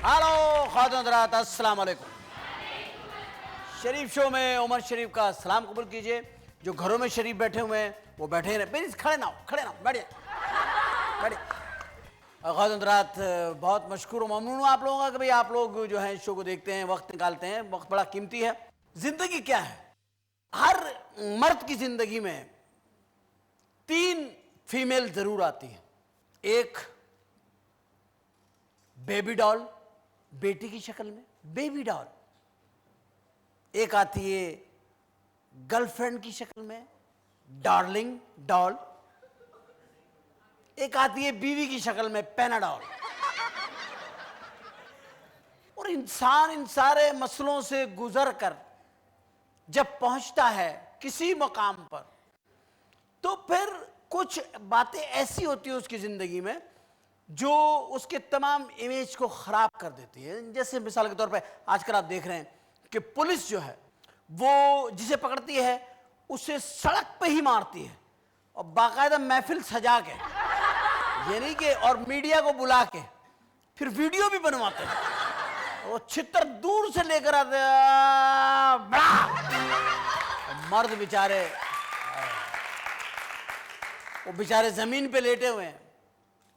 Hello ख़ातिन हज़रात, अस्सलाम वालेकुम। शरीफ show में उमर शरीफ का सलाम कबूल कीजिए। जो घरों में शरीफ बैठे हुए हैं वो बैठे रहे, प्लीज खड़े ना हो, बैठिए बैठिए। ख़ातिन हज़रात, बहुत मशकूर और ममनून हूँ आप लोगों का कि भाई आप लोग जो है शो को देखते हैं, वक्त निकालते हैं। वक्त बड़ा कीमती है। जिंदगी क्या है? हर मर्द की जिंदगी में 3 फीमेल जरूर आती हैं। एक बेबी डॉल, बेटी की शक्ल में बेबी डॉल। एक आती है गर्लफ्रेंड की शक्ल में डार्लिंग डॉल। एक आती है बीवी की शक्ल में पेनाडॉल। और इंसान इन सारे मसलों से गुजर कर जब पहुंचता है किसी मकाम पर, तो फिर कुछ बातें ऐसी होती हैं उसकी जिंदगी में जो उसके तमाम इमेज को खराब कर देती है। जैसे मिसाल के तौर पे आजकल आप देख रहे हैं कि पुलिस जो है वो जिसे पकड़ती है उसे सड़क पे ही मारती है, और बाकायदा महफिल सजा के, यानी कि, और मीडिया को बुला के फिर वीडियो भी बनवाते हैं। वो छितर दूर से लेकर आते हैं, मर्द बेचारे, वो बेचारे जमीन पे लेटे हुए हैं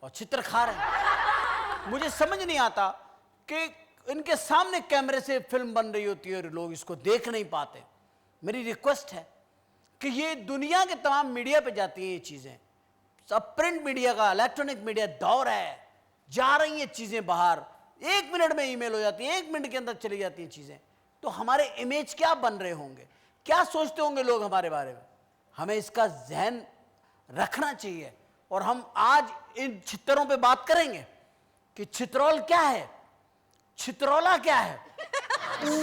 और चित्र खा रहे हैं। मुझे समझ नहीं आता कि इनके सामने कैमरे से फिल्म बन रही होती है और लोग इसको देख नहीं पाते। मेरी रिक्वेस्ट है कि ये दुनिया के तमाम मीडिया पे जाती हैं ये चीज़ें। सब प्रिंट मीडिया का, इलेक्ट्रॉनिक मीडिया दौर है, जा रही हैं चीज़ें बाहर, 1 मिनट में ईमेल हो जाती है, 1 मिनट के अंदर चली जाती हैं चीज़ें। तो हमारे इमेज क्या बन रहे होंगे, क्या सोचते होंगे लोग हमारे बारे में? हमें इसका जहन रखना चाहिए। और हम आज इन छितरों पे बात करेंगे कि छितरौल क्या है, छितरौला क्या है।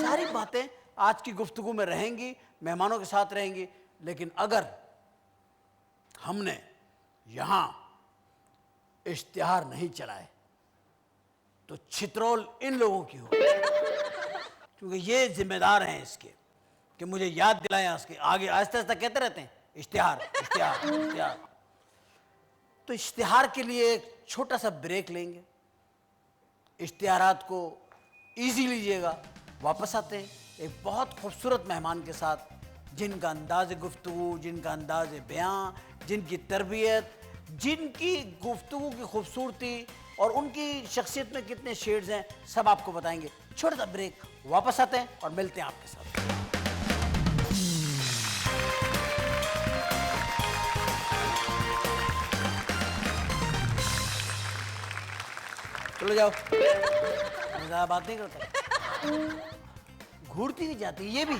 सारी बातें आज की गुफ्तगू में रहेंगी, मेहमानों के साथ रहेंगी। लेकिन अगर हमने यहां इश्तिहार नहीं चलाए तो छितरौल इन लोगों की हो, क्योंकि ये जिम्मेदार हैं इसके कि मुझे याद दिलाएं। इसके आगे आहिस्ता आहिस्ता कहते रहते हैं इश्तिहार इश्तिहार इश्तिहार। तो इश्तिहार के लिए एक छोटा सा ब्रेक लेंगे, इश्तिहारात को इजी लीजिएगा। वापस आते हैं एक बहुत खूबसूरत मेहमान के साथ, जिनका अंदाज़ गुफ्तगू, जिनका अंदाज़ बयां, जिनकी तरबियत, जिनकी गुफ्तगू की खूबसूरती और उनकी शख्सियत में कितने शेड्स हैं, सब आपको बताएंगे। छोटा सा ब्रेक, वापस आते हैं और मिलते हैं आपके साथ। चलो जाओ, ज़्यादा बात नहीं करता। घूरती हुई जाती है ये भी।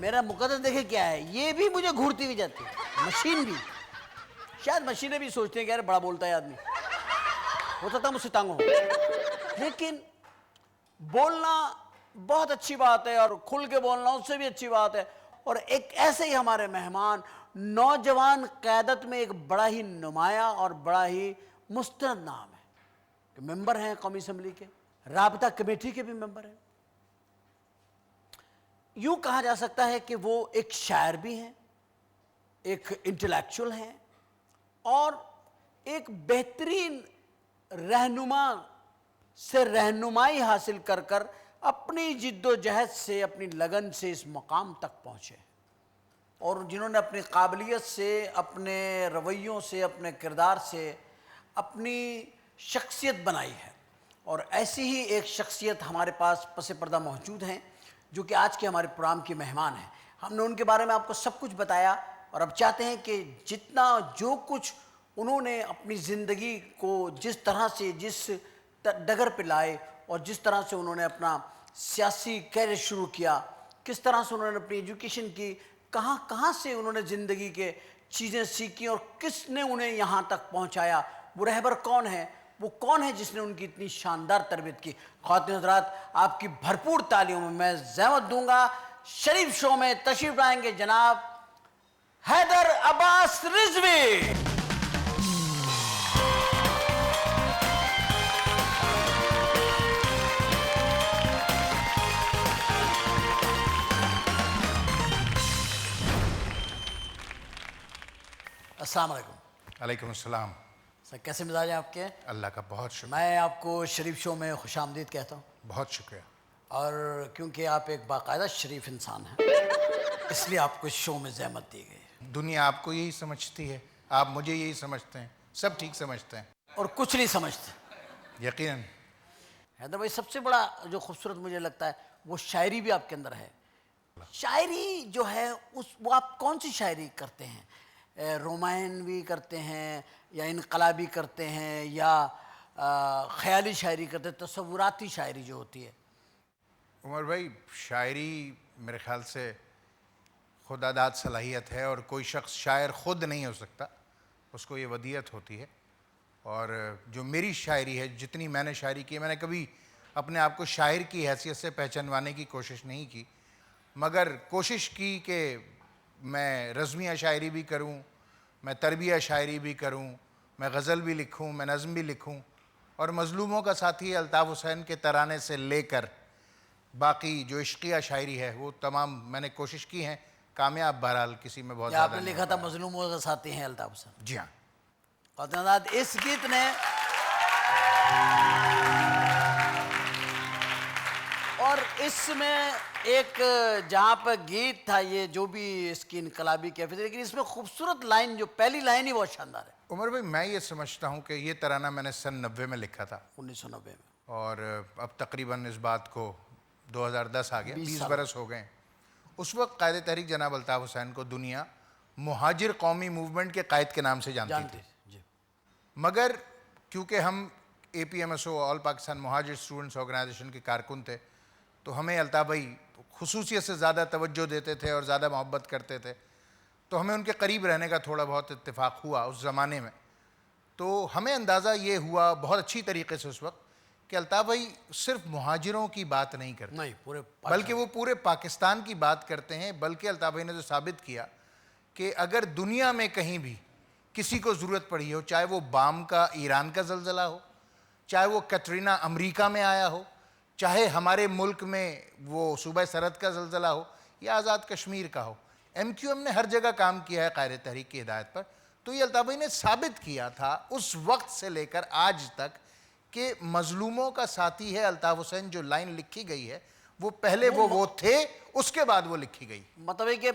मेरा मुकद्दर देखे क्या है, ये भी मुझे घूरती हुई जाती है। मशीन भी, शायद मशीनें भी सोचती हैं कि यार बड़ा बोलता है आदमी, हो सकता है मुझसे तंग हो। लेकिन बोलना बहुत अच्छी बात है, और खुल के बोलना उससे भी अच्छी बात है। और एक ऐसे ही हमारे मेहमान, नौजवान क़यादत में एक बड़ा ही नुमाया और बड़ा ही मुस्तनद नाम है, कि मेंबर हैं कौमी असम्बली के, राबता कमेटी के भी मेंबर हैं। यूं कहा जा सकता है कि वो एक शायर भी हैं, एक इंटेलेक्चुअल हैं, और एक बेहतरीन रहनुमा से रहनुमाई हासिल कर कर अपनी जिद्दोजहद से, अपनी लगन से इस मकाम तक पहुँचे, और जिन्होंने अपनी काबिलियत से, अपने रवैयों से, अपने किरदार से अपनी शख्सियत बनाई है। और ऐसी ही एक शख्सियत हमारे पास पस पर्दा मौजूद हैं, जो कि आज के हमारे प्रोग्राम के मेहमान हैं। हमने उनके बारे में आपको सब कुछ बताया, और अब चाहते हैं कि जितना जो कुछ उन्होंने अपनी ज़िंदगी को जिस तरह से, जिस डगर पे लाए, और जिस तरह से उन्होंने अपना सियासी कैरियर शुरू किया, किस तरह से उन्होंने अपनी एजुकेशन की, कहाँ कहाँ से उन्होंने ज़िंदगी के चीज़ें सीखी, और किसने उन्हें यहाँ तक पहुँचाया, वो रहबर कौन है, वो कौन है जिसने उनकी इतनी शानदार तरबियत की। ख़वातीन हज़रात, आपकी भरपूर तालियों में मैं ज़हमत दूंगा, शरीफ शो में तशरीफ लाएंगे जनाब हैदर अब्बास रिजवी। अस्सलाम वालेकुम। वालेकुम अस्सलाम। सर कैसे मिजाज है आपके? अल्लाह का बहुत शुक्र। मैं आपको शरीफ शो में खुशामदीद कहता हूँ, बहुत शुक्रिया। और क्योंकि आप एक बाकायदा शरीफ इंसान हैं इसलिए आपको इस शो में जहमत दी गई। दुनिया आपको यही समझती है, आप मुझे यही समझते हैं, सब ठीक समझते हैं। और कुछ नहीं समझते। यकीनन। हैदर भाई, सबसे बड़ा जो खूबसूरत मुझे लगता है वो शायरी भी आपके अंदर है। शायरी जो है वो आप कौन सी शायरी करते हैं? रोमायन भी करते हैं या इनकलाबी करते हैं या ख्याली शायरी करते हैं, तसव्वुराती शायरी जो होती है? उमर भाई, शायरी मेरे ख्याल से खुदादाद सलाहियत है और कोई शख्स शायर ख़ुद नहीं हो सकता, उसको ये वदीयत होती है। और जो मेरी शायरी है, जितनी मैंने शायरी की है, मैंने कभी अपने आप को शायर की हैसियत से पहचानवाने की कोशिश नहीं की, मगर कोशिश की कि मैं रज़मिया शायरी भी करूं, मैं तरबिया शायरी भी करूं, मैं गज़ल भी लिखूं, मैं नज़्म भी लिखूं, और मज़लूमों का साथी अल्ताफ़ हुसैन के तराने से लेकर बाकी जो इश्किया शायरी है वो तमाम मैंने कोशिश की हैं। कामयाब बहरहाल किसी में बहुत ज़्यादा आपने लिखा था मजलूमों का साथी हैं अल्ताफ़ हुसैन। जी हाँ। और इस गीत ने और इसमें एक जहाँ पर गीत था, ये जो भी इसकी इनकलाबी कैफियत, लेकिन इसमें खूबसूरत लाइन, जो पहली लाइन ही बहुत शानदार है। उमर भाई, मैं ये समझता हूँ कि ये तराना मैंने सन 90 में लिखा था, 1990 में, और अब तकरीबन इस बात को 2010 आ गया, 20 बरस हो गए। उस वक्त कायद तहरीक जनाब अल्ताफ़ हुसैन को दुनिया मुहाजिर कौमी मूवमेंट के कायद के नाम से जानती थी। जी। मगर क्योंकि हम APMSO all Pakistan मुहाजिर students organisation के कारकुन थे, तो हमें अल्ताफ़ भाई खुसूसियत से ज़्यादा तवज्जो देते थे और ज़्यादा मोहब्बत करते थे, तो हमें उनके करीब रहने का थोड़ा बहुत इत्तेफाक हुआ उस ज़माने में। तो हमें अंदाज़ा ये हुआ बहुत अच्छी तरीके से उस वक्त कि अल्ताफ़ भाई सिर्फ मुहाजिरों की बात नहीं करते, नहीं, बल्कि वो पूरे पाकिस्तान की बात करते हैं। बल्कि अल्ताफ़ भाई ने जो साबित किया कि अगर दुनिया में कहीं भी किसी को ज़रूरत पड़ी हो, चाहे वो बाम का ईरान का ज़लज़ला हो, चाहे वो कैटरीना अमेरिका में आया हो, चाहे हमारे मुल्क में वो सूबा सरहद का ज़लज़ला हो या आज़ाद कश्मीर का हो, MQM ने हर जगह काम किया है कायदे तहरीक की हिदायत पर। तो ये अल्ताफ़ भाई ने साबित किया था उस वक्त से लेकर आज तक कि मजलूमों का साथी है अल्ताफ़ हुसैन। जो लाइन लिखी गई है वो पहले वो थे, उसके बाद वो लिखी गई। मतलब है कि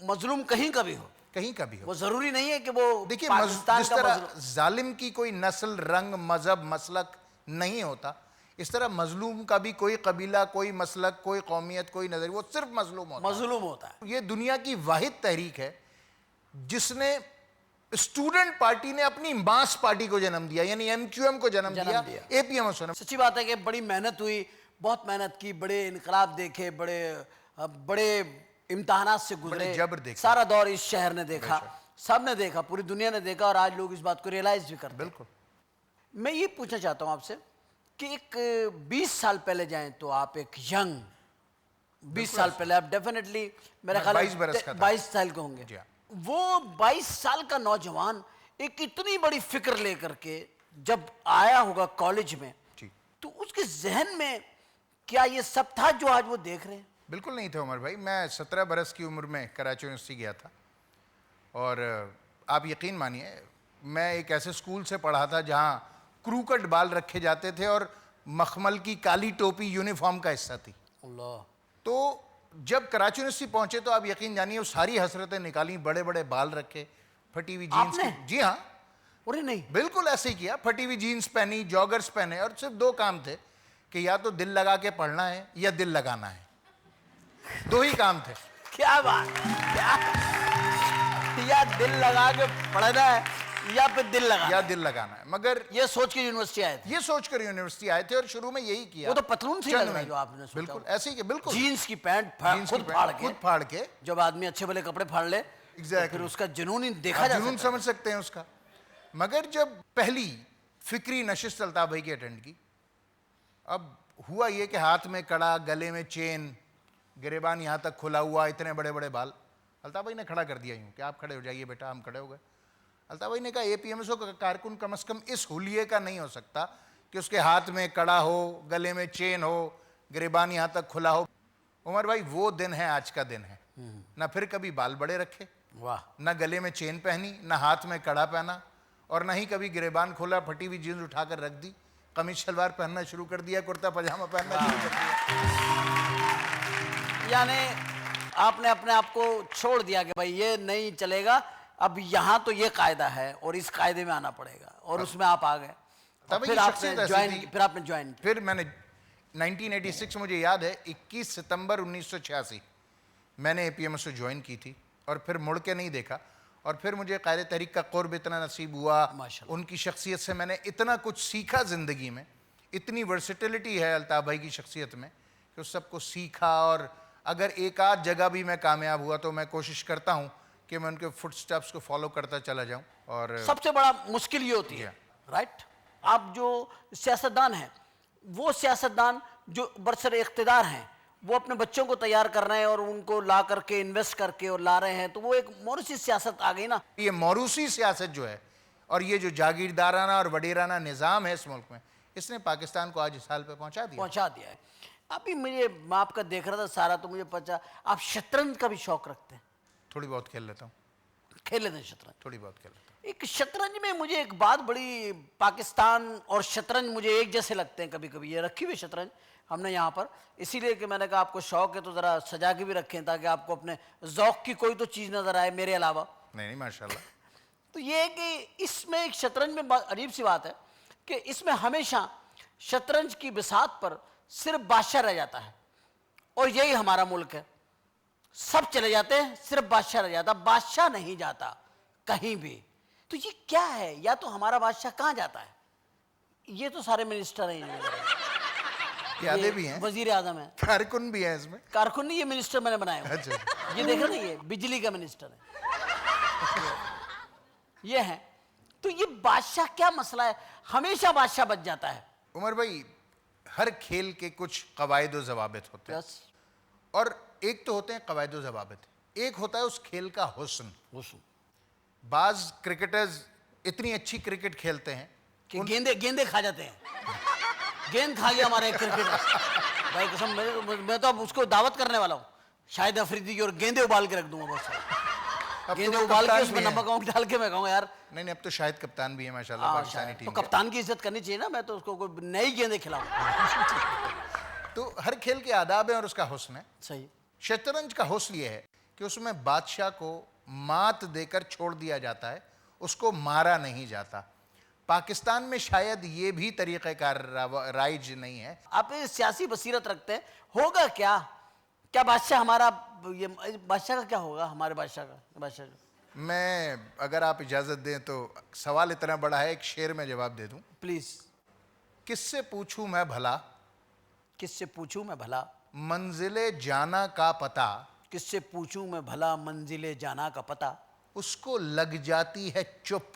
मजलूम कहीं का भी हो, कहीं का भी हो, वो जरूरी नहीं है कि वो देखिए पाकिस्तान जिस का तरह जालिम की कोई नस्ल, रंग, मजहब, मसलक नहीं होता, इस तरह मजलूम का भी कोई कबीला, कोई मसलक, कोई कौमियत, कोई नजर, वो सिर्फ मजलूम होता है। ये दुनिया की वाहिद तहरीक है जिसने स्टूडेंट पार्टी ने अपनी मास पार्टी को जन्म दिया, यानी MQM को जन्म दिया। APMSO ने। सच्ची बात है कि बड़ी मेहनत हुई, बहुत मेहनत की, बड़े इनकलाब देखे, बड़े इम्तहानात से गुजरे, जबर देखे, सारा दौर इस शहर ने देखा, सब ने देखा, पूरी दुनिया ने देखा, और आज लोग इस बात को रियलाइज भी करते हैं। बिल्कुल। मैं ये पूछना चाहता हूँ आपसे कि एक 20 साल पहले जाएं तो आप एक यंग, 20 साल पहले आप डेफिनेटली मेरा ख्याल 22 साल के होंगे। वो 22 साल का नौजवान एक इतनी बड़ी फिक्र लेकर के जब आया होगा कॉलेज में, तो उसके जहन में क्या ये सब था जो आज वो देख रहे हैं? बिल्कुल नहीं था उमर भाई। मैं 17 बरस की उम्र में कराची यूनिवर्सिटी गया था, और आप यकीन मानिए मैं एक ऐसे स्कूल से पढ़ा था जहाँ क्रूकट बाल रखे जाते थे और मखमल की काली टोपी यूनिफॉर्म का हिस्सा थी। अल्लाह। तो जब कराची यूनिवर्सिटी पहुंचे तो आप यकीन जानिए वो सारी हसरतें निकाली, बड़े बड़े बाल रखे, फटी हुई जीन्स। जी हाँ, अरे नहीं, बिल्कुल ऐसे ही किया। फटी हुई जीन्स पहनी, जॉगर्स पहने, और सिर्फ दो काम थे कि या तो दिल लगा के पढ़ना है या दिल लगाना है, दो ही काम थे। क्या बात, क्या, या दिल लगा के पढ़ना है या फिर दिल लगाना है। मगर ये सोच के यूनिवर्सिटी आए थे, ये सोचकर यूनिवर्सिटी आए थे, और शुरू में यही किया। वो तो पतलून सी लग रहा है जो आपने सोचा। बिल्कुल ऐसे ही, बिल्कुल जीन्स की पैंट खुद फाड़ के, जब आदमी अच्छे भले कपड़े फाड़ ले, तो फिर उसका जुनून ही देखा जा सकता है। जुनून समझ सकते हैं उसका। मगर जब पहली फिक्री नशिस्त अल्ताफ़ भाई की अटेंड की, अब हुआ ये कि हाथ में कड़ा, गले में चेन, गिरेबान यहाँ तक खुला हुआ, इतने बड़े बड़े बाल। अल्ताफ़ भाई ने खड़ा कर दिया यूँ कि आप खड़े हो जाइए बेटा। हम खड़े हो गए। अल्ताफ़ भाई ने कहा APMSO का कारकुन कम से कम इस हुलिये का नहीं हो सकता कि उसके हाथ में कड़ा हो, गले में चेन हो, गिरेबान यहाँ तक खुला हो। उमर भाई वो दिन है, आज का दिन है। ना फिर कभी बाल बड़े रखे, वाह, ना गले में चेन पहनी, ना हाथ में कड़ा पहना, और ना ही कभी गिरेबान खोला, फटी हुई जीन्स उठाकर रख दी, कमीज शलवार पहनना शुरू कर दिया, कुर्ता पजामा पहनना शुरू कर दिया। यानी आपने अपने आप को छोड़ दिया कि भाई ये नहीं चलेगा, अब यहाँ तो ये कायदा है और इस कायदे में आना पड़ेगा, और उसमें आप आ गए। तब फिर ये आपने शख्सियत ऐसी ज्वाइन, थी। फिर आपने ज्वाइन किया। फिर मैंने 1986 मुझे याद है 21 सितंबर 1986 मैंने APMSO ज्वाइन की थी और फिर मुड़ के नहीं देखा। और फिर मुझे क़ायदे तहरीक का क़ुर्ब इतना नसीब हुआ, माशाल्लाह। उनकी शख्सियत से मैंने इतना कुछ सीखा ज़िंदगी में, इतनी वर्सिटिलिटी है अल्ताफ़ भाई की शख्सियत में कि उस सबको सीखा। और अगर एक आध जगह भी मैं कामयाब हुआ तो मैं कोशिश करता हूँ कि मैं उनके फुटस्टेप्स को फॉलो करता चला जाऊँ। और सबसे बड़ा मुश्किल ये होती है, राइट, आप जो सियासतदान हैं, वो सियासतदान जो बरसर इख्तिदार हैं, वो अपने बच्चों को तैयार कर रहे हैं और उनको ला करके इन्वेस्ट करके और ला रहे हैं, तो वो एक मौरूसी सियासत आ गई ना। ये मौरूसी सियासत जो है और ये जो जागीरदाराना और वडेराना निज़ाम है इस मुल्क में, इसने पाकिस्तान को आज इस हाल पे पहुंचा दिया है। अभी मुझे, मैं आपका देख रहा था सारा, तो मुझे पता आप शतरंज का भी शौक रखते हैं। थोड़ी बहुत खेल लेता हूँ, खेल लेते हैं शतरंज? थोड़ी बहुत खेल लेता हूँ। एक शतरंज में मुझे एक बात बड़ी, पाकिस्तान और शतरंज मुझे एक जैसे लगते हैं कभी कभी। ये रखी हुई शतरंज हमने यहाँ पर, इसीलिए कि मैंने कहा आपको शौक है तो ज़रा सजा के भी रखें ताकि आपको अपने ज़ौक़ की कोई तो चीज़ नज़र आए मेरे अलावा। नहीं माशाल्लाह। तो ये है कि इसमें एक शतरंज में अजीब सी बात है कि इसमें हमेशा शतरंज की बिसात पर सिर्फ बादशाह रह जाता है, और यही हमारा मुल्क है। सब चले जाते हैं, सिर्फ बादशाह रह जाता, बादशाह नहीं जाता कहीं भी। तो ये क्या है? या तो हमारा बादशाह कहाँ जाता है? ये तो सारे मिनिस्टर हैं, प्यादे भी हैं, वजीर आजम है, कारकुन भी हैं इसमें। कारकुन नहीं, ये मिनिस्टर मैंने बनाया हुआ। अच्छा। ये देख रहे ना, ये बिजली का मिनिस्टर है, ये है। तो ये बादशाह क्या मसला है? हमेशा बादशाह बच जाता है। उमर भाई, हर खेल के कुछ कवायद व ज़वाबित होते हैं, यस, और एक तो होते हैं कवायद व ज़वाबित, एक होता है उस खेल का हुस्न। हुस्न बाज क्रिकेटर्स इतनी अच्छी क्रिकेट खेलते हैं कि गेंदे खा जाते हैं। गेंद खा गया हमारा एक क्रिकेटर, भाई कसम, मैं तो अब उसको दावत करने वाला हूँ, शाहिद अफरीदी की, और गेंदे उबाल के रख दूंगा बहुत सारे। अब गेंदे तो वो उबाल के कप्तान उसमें भी हैं। नमक वमक डाल के मैं कहूँगा यार, नहीं अब तो शायद कप्तान भी है माशाल्लाह पाकिस्तानी तो टीम के। कप्तान की इज्जत करनी चाहिए ना। मैं तो उसको कोई नई गेंदे खिलाऊं। तो हर खेल के आदाब है और उसका हुस्न है। सही। शतरंज का हुस्न ये है कि उसमें बादशाह को मात देकर छोड़ दिया जाता है, उसको मारा नहीं जाता। पाकिस्तान में शायद ये भी तरीक़ेकार राइज नहीं है। आप ये सियासी बसीरत रखते हैं, होगा क्या? क्या बादशाह हमारा, ये बादशाह का क्या होगा? हमारे बादशाह का मैं, अगर आप इजाज़त दें तो सवाल इतना बड़ा है, एक शेर में जवाब दे दूं। प्लीज। किससे पूछूं मैं भला, किससे पूछूं मैं भला, मंजिले जाना का पता, किससे पूछूं मैं भला, मंजिले जाना का पता, उसको लग जाती है चुप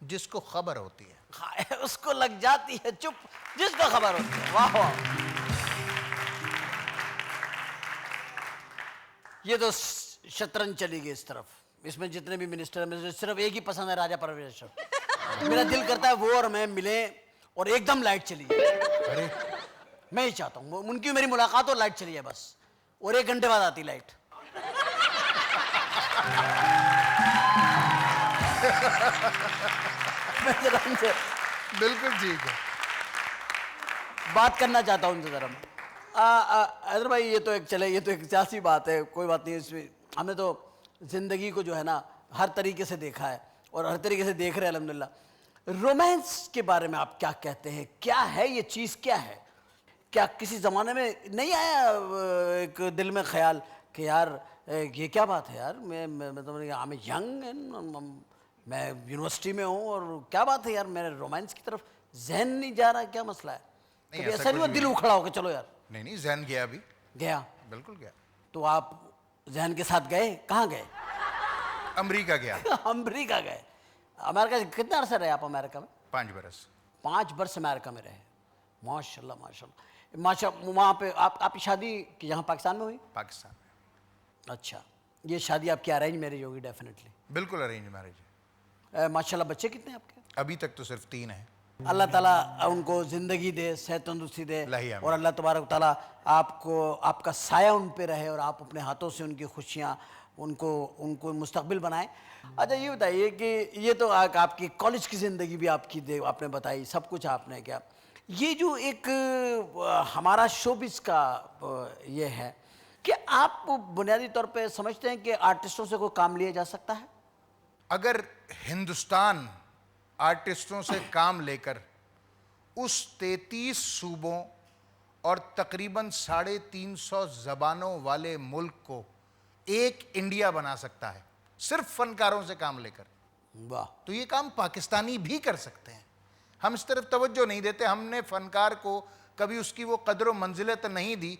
जिसको खबर होती है। उसको लग जाती है चुप जिसको खबर होती है। वाह वाह, ये तो शतरंज चली गई इस तरफ। इसमें जितने भी मिनिस्टर हैं, मुझे सिर्फ एक ही पसंद है, राजा परवेज अशरफ। मेरा दिल करता है वो और मैं मिले और एकदम लाइट चली जाए। अरे मैं ही चाहता हूँ उनकी मेरी मुलाकात और लाइट चली जाए बस, और 1 घंटे बाद आती लाइट। बिल्कुल ठीक है। बात करना चाहता हूँ उनसे जरा मैं। हैदर भाई, ये तो एक चले, ये तो एक सियासी बात है, कोई बात नहीं। इसमें हमने तो ज़िंदगी को जो है ना हर तरीके से देखा है और हर तरीके से देख रहे हैं अल्हम्दुलिल्लाह। रोमांस के बारे में आप क्या कहते हैं? क्या है ये चीज़, क्या है? क्या किसी ज़माने में नहीं आया एक दिल में ख्याल कि यार ये क्या बात है यार, मैं तो यंग एंड मैं यूनिवर्सिटी में हूँ और क्या बात है यार, मेरे रोमांस की तरफ जहन नहीं जा रहा, क्या मसला है? नहीं, कभी ऐसा ऐसा नहीं हुआ कुछ दिल नहीं। उखड़ा हो कि चलो यार? नहीं जहन गया अभी, गया? बिल्कुल गया। तो आप जहन के साथ गए? कहाँ गए? अमेरिका गया। अमेरिका गए? अमेरिका कितना अरसा रहे आप अमेरिका में? 5 बरस। 5 वर्ष अमेरिका में रहे। माशाल्लाह माशाल्लाह माशा। वहाँ पे आपकी शादी यहाँ पाकिस्तान में हुई? पाकिस्तान में। अच्छा, ये शादी आपकी अरेंज मैरिज होगी डेफिनेटली? बिल्कुल अरेंज मैरिज है। माशाल्लाह। बच्चे कितने हैं आपके? अभी तक तो सिर्फ 3 है। अल्लाह ताला उनको ज़िंदगी दे, सेहत तंदुरुस्ती दे, लाहिया में। और अल्लाह तबारक ताला आपको, आपका साया उन पे रहे और आप अपने हाथों से उनकी खुशियाँ उनको उनको मुस्तकबिल बनाए। अच्छा ये बताइए कि ये तो आपकी कॉलेज की ज़िंदगी भी आपने बताई, सब कुछ आपने किया। ये जो एक हमारा शोबिज़ का ये है कि आप बुनियादी तौर पे समझते हैं कि आर्टिस्टों से कोई काम लिया जा सकता है? अगर हिंदुस्तान आर्टिस्टों से काम लेकर उस 33 सूबों और तकरीबन 350 जबानों वाले मुल्क को एक इंडिया बना सकता है सिर्फ फनकारों से काम लेकर, वाह। तो ये काम पाकिस्तानी भी कर सकते हैं। हम इस तरफ तवज्जो नहीं देते, हमने फनकार को कभी उसकी वो कदर मंजिलत नहीं दी।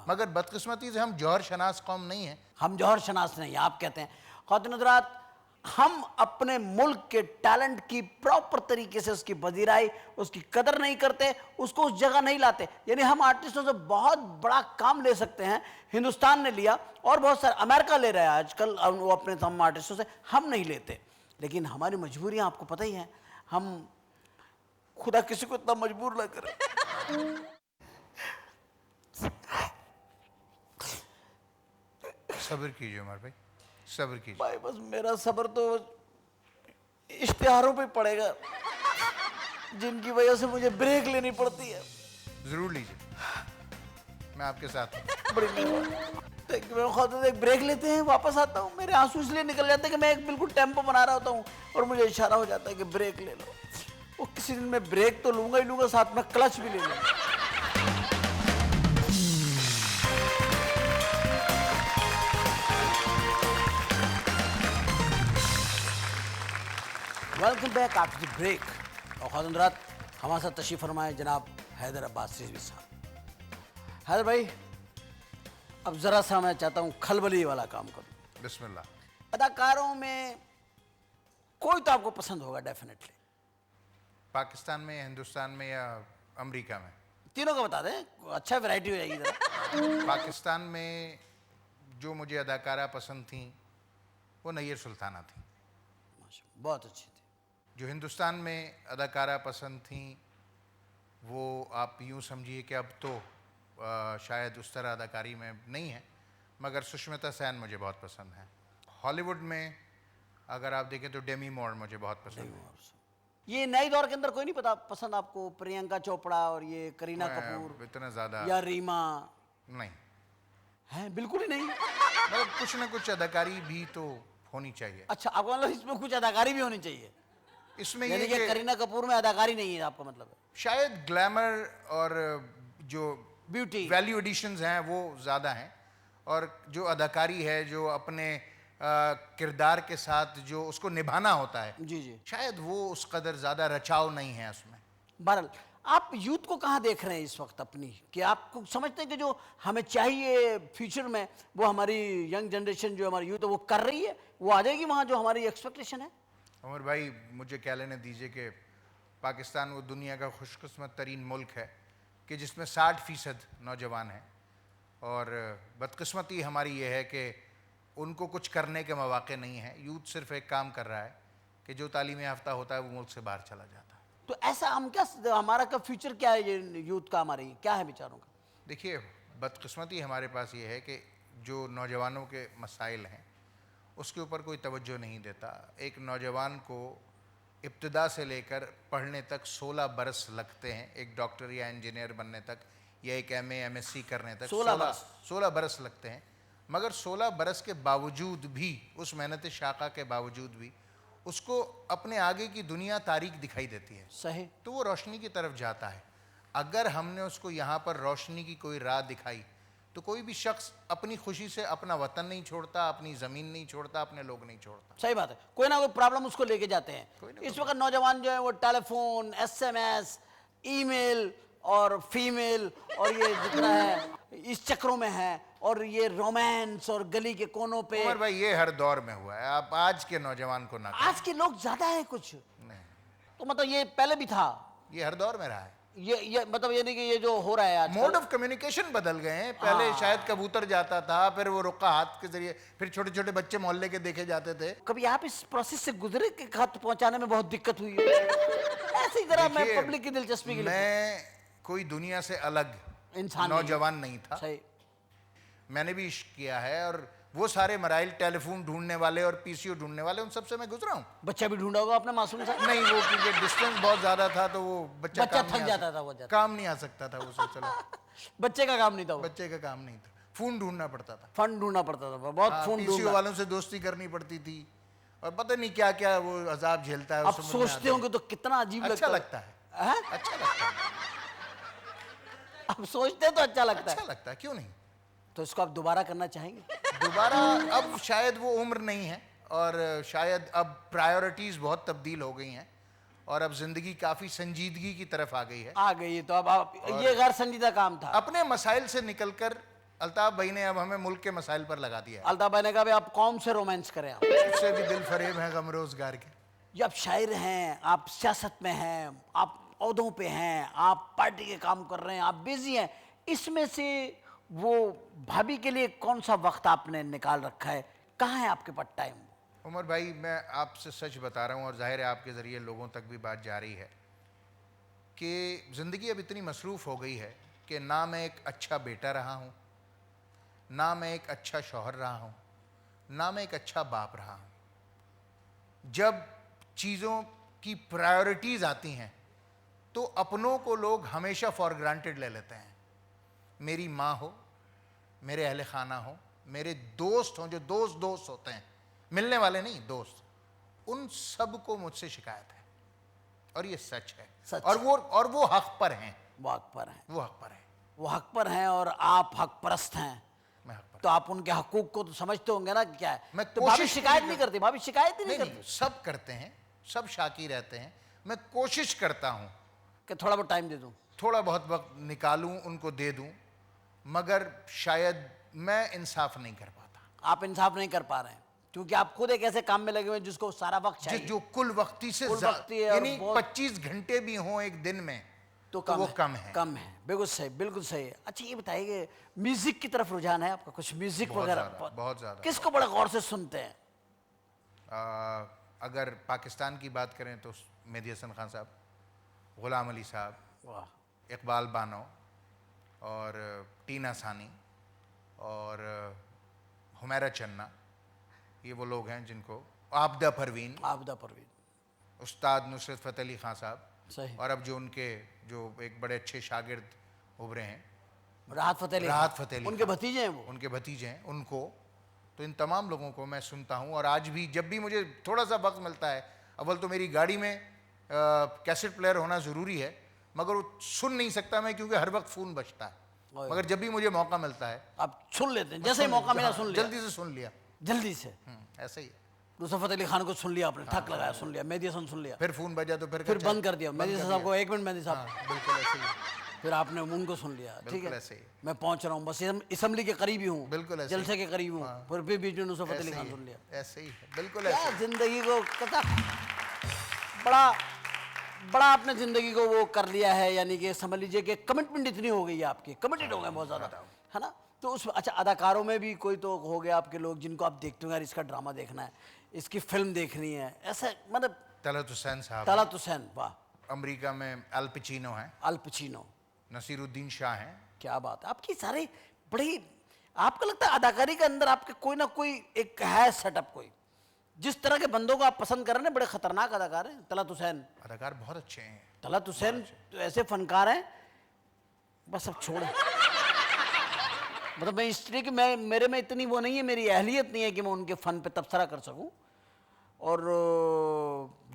मगर बदकिस्मती से हम जौहर शनास कौम नहीं है। हम जौहर शनास नहीं, आप कहते हैं। ख़वातीन हज़रात, हम अपने मुल्क के टैलेंट की प्रॉपर तरीके से उसकी पजीराई, उसकी कदर नहीं करते, उसको उस जगह नहीं लाते। यानी हम आर्टिस्टों से बहुत बड़ा काम ले सकते हैं। हिंदुस्तान ने लिया और बहुत सारे, अमेरिका ले रहा है आजकल वो अपने तमाम आर्टिस्टों से, हम नहीं लेते। लेकिन हमारी मजबूरियाँ आपको पता ही हैं, हम खुदा किसी को इतना मजबूर ना करे। सब्र कीजिए उमर भाई, सब्र कीजिए। भाई बस मेरा सब्र तो इश्तिहारों पे पड़ेगा जिनकी वजह से मुझे ब्रेक लेनी पड़ती है। जरूर लीजिए, मैं आपके साथ हूं। बड़ी मेहरबानी। मैं ख्वाजा एक ब्रेक लेते हैं, वापस आता हूँ। मेरे आंसू इसलिए निकल जाते हैं कि मैं एक बिल्कुल टेम्पो बना रहा होता हूँ और मुझे इशारा हो जाता है कि ब्रेक ले लो। वो किसी दिन मैं ब्रेक तो लूंगा ही लूंगा, साथ में क्लच भी ले लूंगा। Welcome back after the break. और ख़वातीन हज़रात, हमारे साथ तशरीफ़ फरमाए जनाब हैदर अब्बास रिजवी साहब। हैदर भाई, अब ज़रा सा मैं चाहता हूँ खलबली वाला काम करूँ। बिस्मिल्लाह। अदाकारों में कोई तो आपको पसंद होगा डेफिनेटली। पाकिस्तान में, हिंदुस्तान में या अमेरिका में? तीनों का बता दें, अच्छा वैरायटी हो जाएगी ज़रा। पाकिस्तान में जो मुझे अदाकारा पसंद थी वो नैयर सुल्ताना थी। माशाअल्लाह, बहुत अच्छी थी। जो हिंदुस्तान में अदाकारा पसंद थी वो आप यूँ समझिए कि अब तो शायद उस तरह अदाकारी में नहीं है, मगर सुष्मिता सेन मुझे बहुत पसंद है। हॉलीवुड में अगर आप देखें तो डेमी मूर मुझे बहुत पसंद है। ये नए दौर के अंदर कोई नहीं पता पसंद आपको? प्रियंका चोपड़ा और ये करीना मैं कपूर इतना ज़्यादा या रीमा? नहीं है बिल्कुल ही नहीं। मतलब कुछ ना कुछ अदाकारी भी तो होनी चाहिए। अच्छा, आपको मतलब इसमें कुछ अदाकारी भी होनी चाहिए? इसमें यानी ये कि कि करीना कपूर में अदाकारी नहीं है आपका मतलब है? शायद ग्लैमर और जो ब्यूटी, वैल्यू एडिशंस हैं वो ज़्यादा हैं, और जो अदाकारी है, जो अपने किरदार के साथ जो उसको निभाना होता है, जी जी, शायद वो उस कदर ज़्यादा रचाव नहीं है उसमें। बहरहाल आप यूथ को कहाँ देख रहे हैं इस वक्त अपनी, कि आपको समझते हैं कि जो हमें चाहिए फ्यूचर में वो हमारी यंग जनरेशन जो हमारी यूथ है वो कर रही है, वो आ जाएगी वहाँ जो हमारी एक्सपेक्टेशन है? उमर भाई, मुझे क्या लेने दीजिए कि पाकिस्तान वो दुनिया का खुशकिस्मत तरीन मुल्क है कि जिसमें 60% नौजवान हैं, और बदकिस्मती हमारी ये है कि उनको कुछ करने के मौके नहीं हैं। यूथ सिर्फ एक काम कर रहा है कि जो तालीम याफ्ता होता है वो मुल्क से बाहर चला जाता है। तो ऐसा हम क्या, हमारा का फ्यूचर क्या है, ये यूथ का हमारी क्या है विचारों का? देखिए, बदकिस्मती हमारे पास ये है कि जो नौजवानों के मसाइल हैं उसके ऊपर कोई तवज्जो नहीं देता। एक नौजवान को इब्तिदा से लेकर पढ़ने तक 16 बरस लगते हैं, एक डॉक्टर या इंजीनियर बनने तक, या एक MA MSc करने तक 16 बरस लगते हैं। मगर 16 बरस के बावजूद भी, उस मेहनत शाक़ा के बावजूद भी, उसको अपने आगे की दुनिया तारीक दिखाई देती है। सही। तो वो रोशनी की तरफ जाता है। अगर हमने उसको यहाँ पर रोशनी की कोई राह दिखाई तो कोई भी शख्स अपनी खुशी से अपना वतन नहीं छोड़ता, अपनी ज़मीन नहीं छोड़ता, अपने लोग नहीं छोड़ता। सही बात है, कोई ना कोई प्रॉब्लम उसको लेके जाते हैं। इस वक्त नौजवान जो है वो टेलीफोन, SMS, ईमेल और फीमेल और ये जितना है इस चक्रों में है, और ये रोमांस और गली के कोनों पे। उमर भाई, ये हर दौर में हुआ है, आप आज के नौजवान को ना कहें। आज के लोग ज्यादा है कुछ नहीं, तो मतलब ये पहले भी था, ये हर दौर में रहा है। ये मतलब ये नहीं कि ये जो हो रहा है आज मोड ऑफ कम्युनिकेशन बदल गए हैं। पहले शायद कबूतर जाता था, फिर वो रुक्का हाथ के जरिए, फिर छोटे छोटे बच्चे मोहल्ले के देखे जाते थे। कभी आप इस प्रोसेस से गुजरे कि खत पहुंचाने में बहुत दिक्कत हुई है? ऐसे ही जरा मैं पब्लिक की दिलचस्पी के लिए, मैं कोई दुनिया से अलग इंसान नौजवान नहीं था। सही। मैंने भी इश्क किया है और वो सारे मराइल, टेलीफोन ढूंढने वाले और पीसीओ ढूंढने वाले, उन सबसे मैं गुजरा हूँ। बच्चा भी ढूंढा होगा आपने मासूम सा? नहीं, वो क्योंकि डिस्टेंस बहुत ज्यादा था तो वो बच्चा काम थक नहीं आ जाता सकता- था, बहुत ज्यादा। काम नहीं आ सकता था उसे। चलो, बच्चे का काम नहीं था वो, बच्चे का काम नहीं था, फोन ढूंढना पड़ता था। फंड ढूंढना पड़ता था, बहुत फोन पीसीओ ढूंढना। वालों से दोस्ती करनी पड़ती थी और पता नहीं क्या क्या वो अजाब झेलता है। आप उस उम्र में सोचते आदमी। होंगे तो कितना अजीब अच्छा लगता लगता है, है, हैं? अच्छा लगता है, आप सोचते हैं तो अच्छा लगता अच्छा है। लगता है, क्यों नहीं। तो इसको आप दोबारा करना चाहेंगे? दोबारा अब शायद वो उम्र नहीं है और शायद अब प्रायोरिटीज बहुत तब्दील हो गई हैं और अब जिंदगी काफी संजीदगी की तरफ आ गई है। आ गई तो अब आप, ये गैर संजीदा काम था। अपने मसाइल से निकलकर अल्ताफ भाई ने अब हमें मुल्क के मसाइल पर लगा दिया है। अल्ताफ भाई ने कहा भी आप कौम से रोमांस करें, आप उससे भी दिल फरेब है गम रोजगार के। ये आप शायर हैं, आप सियासत में हैं, आप ओहदों पे हैं, आप पार्टी के काम कर रहे हैं, आप बिजी हैं, इसमें से वो भाभी के लिए कौन सा वक्त आपने निकाल रखा है? कहाँ है आपके पास टाइम? उमर भाई, मैं आपसे सच बता रहा हूँ और जाहिर है आपके ज़रिए लोगों तक भी बात जा रही है कि ज़िंदगी अब इतनी मसरूफ़ हो गई है कि ना मैं एक अच्छा बेटा रहा हूँ, ना मैं एक अच्छा शौहर रहा हूँ, ना मैं एक अच्छा बाप रहा हूँ। जब चीज़ों की प्रायोरिटीज़ आती हैं तो अपनों को लोग हमेशा फॉर ग्रांटेड ले लेते हैं। मेरी माँ हो, मेरे अहले खाना हो, मेरे दोस्त हों, जो दोस्त होते हैं, मिलने वाले नहीं, दोस्त, उन सब को मुझसे शिकायत है और ये सच है। सच और वो हक पर हैं, वो हक पर हैं, वो हक पर हैं, वो हक पर हैं और आप हक परस्त हैं, मैं हक पर तो आप उनके हकूक को तो समझते होंगे ना कि क्या है। मैं तो भाभी कोशिश शिकायत पूरी नहीं करती, भाभी शिकायत ही नहीं नहीं, करती नहीं, सब करते हैं, सब शाकी रहते हैं। मैं कोशिश करता हूँ कि थोड़ा बहुत टाइम दे दूं। थोड़ा बहुत वक्त निकालूं, उनको दे दूं, मगर शायद मैं इंसाफ नहीं कर पाता। आप इंसाफ नहीं कर पा रहे हैं क्योंकि आप खुद एक ऐसे काम में लगे हुए हैं जिसको सारा वक्त चाहिए। जो कुल वक्ती से कुल वक्ती है और यानी बहुत- 25 घंटे भी हों एक दिन में तो तो वो कम है। कम है, बिल्कुल सही, बिल्कुल सही है। अच्छा ये बताइए, म्यूजिक की तरफ रुझान है आपका? कुछ म्यूजिक बहुत वगैरह? ज़्यादा, बहुत ज़्यादा। किसको बड़ा गौर से सुनते हैं? अगर पाकिस्तान की बात करें तो मेहदी हसन खान साहब, ग़ुलाम अली साहब, वाह, इकबाल बानो और टीना सानी और हुमैरा चन्ना, ये वो लोग हैं जिनको, आबदा परवीन, आपदा परवीन, उस्ताद नुसरत फ़तेह अली खान साहब, सही, और अब जो उनके जो एक बड़े अच्छे शागिर्द उभरे हैं, राहत फतेह अली, राहत फ़तेह अली उनके खान, भतीजे हैं वो। उनके भतीजे हैं, उनको, तो इन तमाम लोगों को मैं सुनता हूँ। और आज भी जब भी मुझे थोड़ा सा वक्त मिलता है, अव्वल तो मेरी गाड़ी में कैसेट प्लेयर होना ज़रूरी है, मगर वो सुन नहीं सकता मैं क्योंकि हर वक्त फ़ोन बजता है, मगर जब भी मुझे मौका मिलता है आप सुन लेते हैं, जैसे ही मौका मिला सुन लिया, जल्दी से सुन लिया। जल्दी से। ऐसा ही है। नुसरत फतेह अली खान को सुन लिया आपने, ठक लगाया, सुन लिया, मेहदी हसन सुन लिया, फिर फ़ोन बजा तो फिर फिर बंद कर दिया मेहदी हसन साहब को, एक मिनट मेहदी साहब, हाँ, बिल्कुल ऐसे ही, फिर आपने उनको सुन लिया, ठीक बिल्कुल है, ऐसे ही, मैं पहुंच रहा हूँ, बस असेंबली के करीब ही हूँ, बिल्कुल ऐसे ही। जलसे के करीब हूँ, फिर भी बीच में नुसरत फतेह अली ऐसे खान ही सुन लिया। है, ऐसे ही है, बिल्कुल क्या ऐसे ही। जिंदगी को कितना बड़ा बड़ा आपने जिंदगी को वो कर लिया है, यानी कि समझ लीजिए कि कमिटमेंट इतनी हो गई है आपकी, कमिटेड हो गए बहुत ज़्यादा, है ना? तो उस अच्छा अदाकारों में भी कोई तो हो गया आपके लोग जिनको आप देखते हो यार इसका ड्रामा देखना है, इसकी फिल्म देखनी है, ऐसा मतलब? तलत हुसैन साहब, तलत हुसैन, वाह, अमेरिका में अल पचिनो हैं, अल पचिनो, नसीरुद्दीन शाह हैं। क्या बात है आपकी, सारे बड़ी, आपको लगता है अदाकारी के अंदर आपके कोई ना कोई एक है सेटअप, कोई जिस तरह के बंदों को आप पसंद कर रहे हैं, बड़े खतरनाक अदाकार हैं। तलत हुसैन, अदाकार बहुत अच्छे हैं, तलत हुसैन तो ऐसे फनकार हैं, बस अब छोड़े, मतलब मैं इसलिए कि मैं मेरे में इतनी वो नहीं है, मेरी अहलियत नहीं है कि मैं उनके फ़न पे तबसरा कर सकूं। और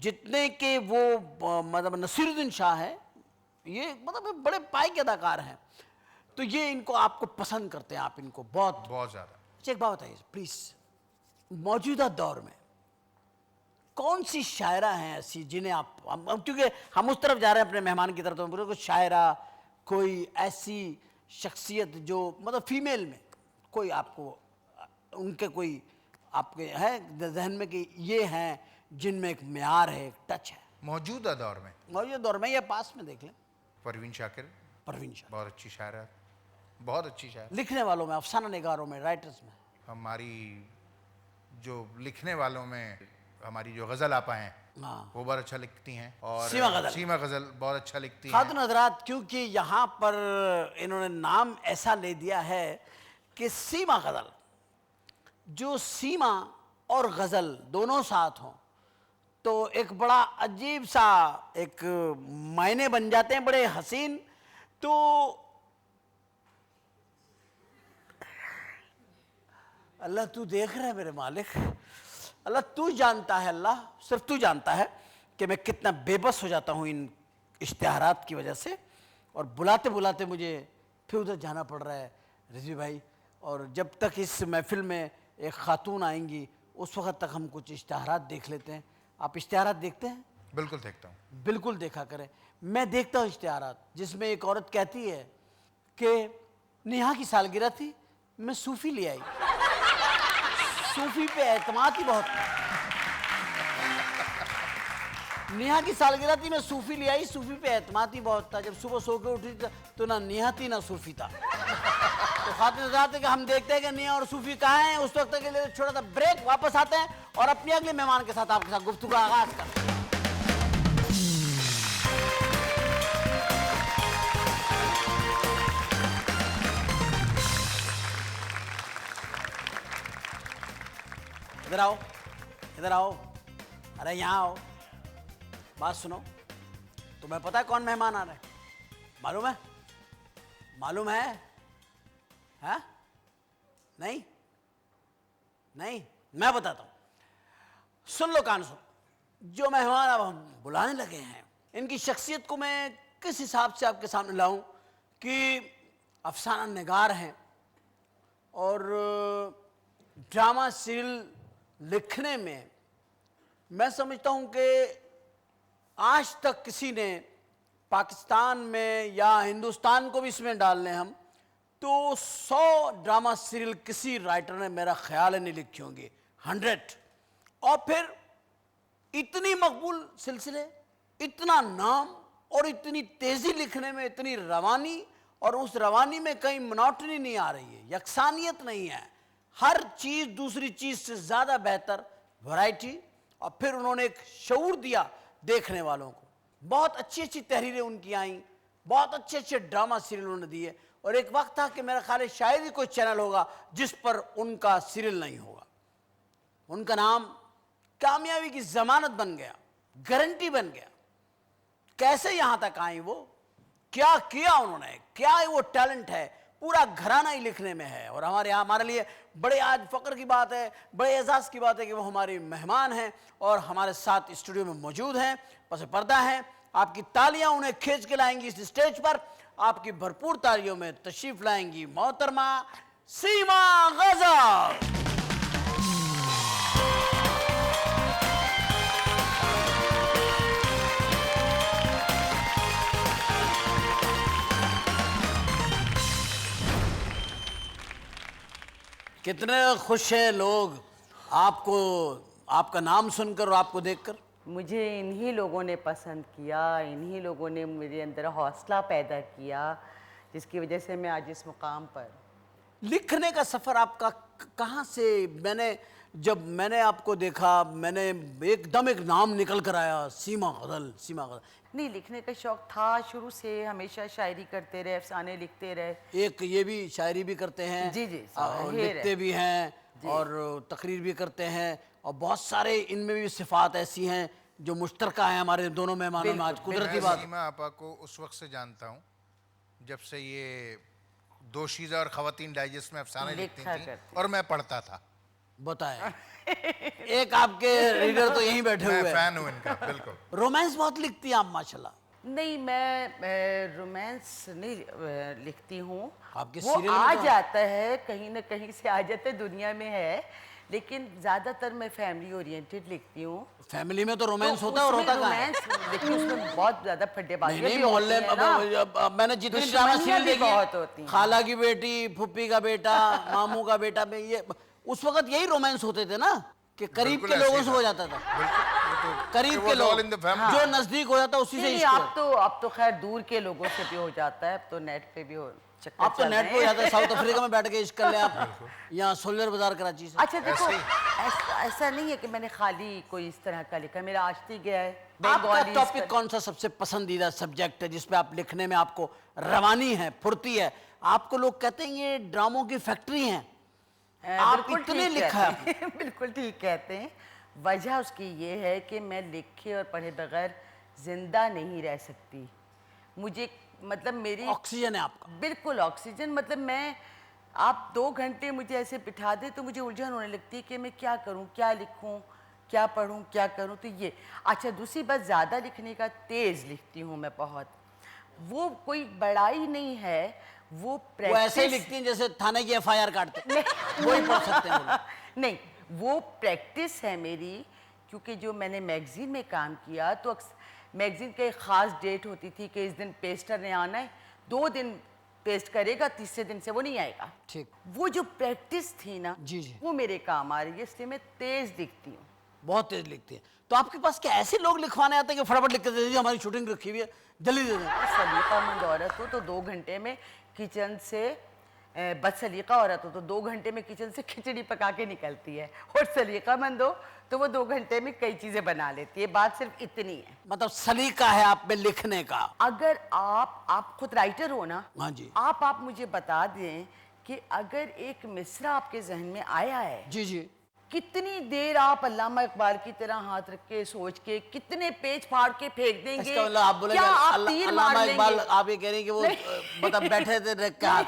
जितने के वो मतलब नसीरुद्दीन शाह है, ये मतलब बड़े पाए के अदाकार हैं, तो ये इनको आपको पसंद करते हैं आप इनको बहुत। बहुत ज़्यादा। अच्छा एक बात बताइए प्लीज़, मौजूदा दौर में कौन सी शायरा हैं ऐसी जिन्हें आप, क्योंकि हम उस तरफ जा रहे हैं अपने मेहमान की तरफ, तो कोई शायरा, कोई ऐसी शख्सियत जो मतलब फीमेल में कोई आपको उनके कोई आपके है जहन में कि ये हैं जिनमें एक म्यार है, एक टच है? मौजूदा दौर में मौजूदा दौर में या पास में देख लें, परवीन शाकिर परवीन शाह, बहुत अच्छी शायर है, बहुत अच्छी शायर। लिखने वालों में, अफसाना निगारों में, राइटर्स में हमारी जो लिखने वालों में हमारी जो गज़ल आपा हैं, हाँ, वो बहुत अच्छा लिखती हैं, और सीमा गज़ल बहुत अच्छा लिखती हैं। खातून हजरात, क्योंकि यहाँ पर इन्होंने नाम ऐसा ले दिया है कि सीमा गज़ल, जो सीमा और गजल दोनों साथ हों तो एक बड़ा अजीब सा एक मायने बन जाते हैं, बड़े हसीन। तो अल्लाह तू देख रहा है मेरे मालिक, अल्लाह तू जानता है, अल्लाह सिर्फ तू जानता है कि मैं कितना बेबस हो जाता हूँ इन इश्तिहारात की वजह से, और बुलाते बुलाते मुझे फिर उधर जाना पड़ रहा है रिजवी भाई। और जब तक इस महफिल में एक खातून आएंगी उस वक्त तक हम कुछ इश्तिहारात देख लेते हैं। आप इश्तिहारात देखते हैं? बिल्कुल देखता हूँ। बिल्कुल देखा करें। मैं देखता हूँ इश्तिहारात जिसमें एक औरत कहती है कि नेहा की सालगिरह थी, मैं सूफी ले आई। सूफी पे एतमाद ही बहुत था। नेहा की सालगिरह थी, मैं सूफी ले आई, सूफी पे एतमाद ही बहुत था। जब सुबह सो के उठी तो ना नेहा थी ना सूफी था। तो खातिर नजर कि हम देखते हैं कि नेहा और सूफी कहाँ हैं। उस वक्त के लिए छोटा सा ब्रेक, वापस आते हैं और अपने अगले मेहमान के साथ आपके साथ गुफ्तगू का आगाज करते हैं। इधर आओ, इधर आओ, अरे यहाँ आओ, बात सुनो। तुम्हें पता है कौन मेहमान आ रहे हैं? मालूम है? मालूम है? हाँ? नहीं? नहीं? मैं बताता हूँ, सुन लो, कान सुनो। जो मेहमान अब हम बुलाने लगे हैं, इनकी शख्सियत को मैं किस हिसाब से आपके सामने लाऊं कि अफसाना निगार हैं और ड्रामा सीरियल लिखने में मैं समझता हूं कि आज तक किसी ने पाकिस्तान में या हिंदुस्तान को भी इसमें डाल लें हम तो 100 ड्रामा सीरियल किसी राइटर ने मेरा ख्याल है नहीं लिखे होंगे, 100। और फिर इतनी मकबूल सिलसिले, इतना नाम और इतनी तेजी लिखने में, इतनी रवानी, और उस रवानी में कहीं मोनोटनी नहीं आ रही है, यकसानियत नहीं है, हर चीज दूसरी चीज से ज्यादा बेहतर वैरायटी। और फिर उन्होंने एक शऊर दिया देखने वालों को, बहुत अच्छी अच्छी तहरीरें उनकी आई, बहुत अच्छे अच्छे ड्रामा सीरियल उन्होंने दिए। और एक वक्त था कि मेरा ख्याल है शायद ही कोई चैनल होगा जिस पर उनका सीरियल नहीं होगा। उनका नाम कामयाबी की जमानत बन गया, गारंटी बन गया। कैसे यहां तक आई वो, क्या किया उन्होंने, क्या वो टैलेंट है, पूरा घराना ही लिखने में है। और हमारे लिए बड़े आज फख्र की बात है, बड़े एजाज की बात है कि वो हमारे मेहमान हैं और हमारे साथ स्टूडियो में मौजूद हैं, पस पर्दा हैं। आपकी तालियां उन्हें खींच के लाएंगी इस स्टेज पर, आपकी भरपूर तालियों में तशरीफ लाएंगी मोहतरमा सीमा गजल। कितने खुश हैं लोग आपको, आपका नाम सुनकर और आपको देखकर। मुझे इन्हीं लोगों ने पसंद किया, इन्हीं लोगों ने मेरे अंदर हौसला पैदा किया, जिसकी वजह से मैं आज इस मुकाम पर। लिखने का सफ़र आपका कहाँ से, जब मैंने आपको देखा, मैंने एकदम एक नाम निकल कर आया, सीमा गजल, सीमा गजल। नहीं, लिखने का शौक़ था शुरू से, हमेशा शायरी करते रहे, अफसाने लिखते रहे। एक ये भी शायरी भी करते हैं जी जी, और लिखते भी हैं और तकरीर भी करते हैं, और बहुत सारे इनमें भी सिफात ऐसी हैं जो मुश्तरका है हमारे दोनों मेहमानों में। आज कुदरती बात, सीमा आपा को उस वक्त से जानता हूँ जब से ये दोशीज़ा और ख़वातीन डाइजेस्ट में अफसाने लिखती थी और मैं पढ़ता था। बताएं। एक आपके रीडर तो यहीं बैठे हुए हैं। मैं फैन हूँ इनका, बिल्कुल। रोमांस बहुत लिखती हैं आप माशाल्लाह। नहीं, मैं रोमांस नहीं लिखती हूँ, आपके वो सीरियल आ में जाता है, कहीं ना कहीं से आ जाता है, दुनिया में है, लेकिन ज़्यादातर मैं फैमिली ओरिएंटेड लिखती हूँ। फैमिली में तो रोमांस तो होता है और होता कहाँ है? रोमांस लेकिन उसमें बहुत ज़्यादा फड्डेबाजी नहीं मोहल्ले अब मैंने जितने ड्रामा सीरियल देखे बहुत होती हैं। खाला की बेटी, फुप्पी का बेटा, मामू का बेटा में, ये उस वक्त यही रोमांस होते थे ना कि करीब के लोगों से हो जाता था, करीब के लोग जो नजदीक हो जाता उसी से। अब तो खैर दूर के लोगों से भी हो जाता है, अब तो नेट पे भी हो, अब तो नेट पे हो जाता है। साउथ अफ्रीका में बैठ के इश्क कर ले आप, यहाँ सोलर बाजार कराची से। अच्छा देखो, ऐसा नहीं है कि मैंने खाली कोई इस तरह का लिखा, मेरा आश्ती गया है। आपका टॉपिक कौन सा सबसे पसंदीदा सब्जेक्ट है जिसपे आप लिखने में आपको रवानी है, फुर्ती है? आपको लोग कहते हैं ये ड्रामों की फैक्ट्री है, आप बिल्कुल इतने ठीक लिखा है कहते हैं, बिल्कुल ठीक कहते हैं। वजह उसकी ये है कि मैं लिखे और पढ़े बगैर जिंदा नहीं रह सकती। मुझे मतलब मेरी ऑक्सीजन है आपका। बिल्कुल ऑक्सीजन, मतलब मैं, आप 2 घंटे मुझे ऐसे बिठा दे तो मुझे उलझन होने लगती है कि मैं क्या करूं, क्या लिखूं, क्या पढूं, क्या करूं। तो ये अच्छा, दूसरी बात, ज़्यादा लिखने का, तेज़ लिखती हूं मैं बहुत। वो कोई बड़ाई नहीं है, वो वो ऐसे ही प्रैक्टिस। लिखती हैं जैसे थाने की एफआईआर काटते हैं, वही पढ़ सकते हैं वो लोग। नहीं, वो प्रैक्टिस है मेरी, क्योंकि जो मैंने मैगजीन में काम किया तो मैगजीन की एक ख़ास डेट होती थी कि इस दिन पेस्टर ने आना है, 2 दिन पेस्ट करेगा, तीसरे दिन से वो नहीं आएगा। ठीक। वो जो प्रैक्टिस थी ना, जी, जी। वो मेरे काम आ रही है, इसलिए मैं तेज दिखती हूँ। बहुत तेज लिखती है। तो आपके पास क्या ऐसे लोग लिखवाने आते हैं कि फटाफट लिख के दे दीजिए, हमारी शूटिंग रखी हुई है, जल्दी दे दें? सलीकामंद औरत हो तो 2 घंटे में किचन से, बदसलीका औरत हो तो 2 घंटे में किचन से खिचड़ी पका के निकलती है, और सलीकामंद हो तो वो 2 घंटे में कई चीजें बना लेती है। बात सिर्फ इतनी है। मतलब सलीका है आप में लिखने का। अगर आप खुद राइटर हो ना, हाँ जी। आप मुझे बता दें कि अगर एक मिसरा आपके जहन में आया है, जी जी। कितनी देर आप अल्लामा इकबाल की तरह हाथ रख के सोच के कितने पेज फाड़ के फेंक देंगे? इसका मतलब आप बोलेंगे क्या आप तीर मार अल्लामा इकबाल, लेंगे? आप ये कह रही हैं कि वो मतलब बैठे थे रख के हाथ,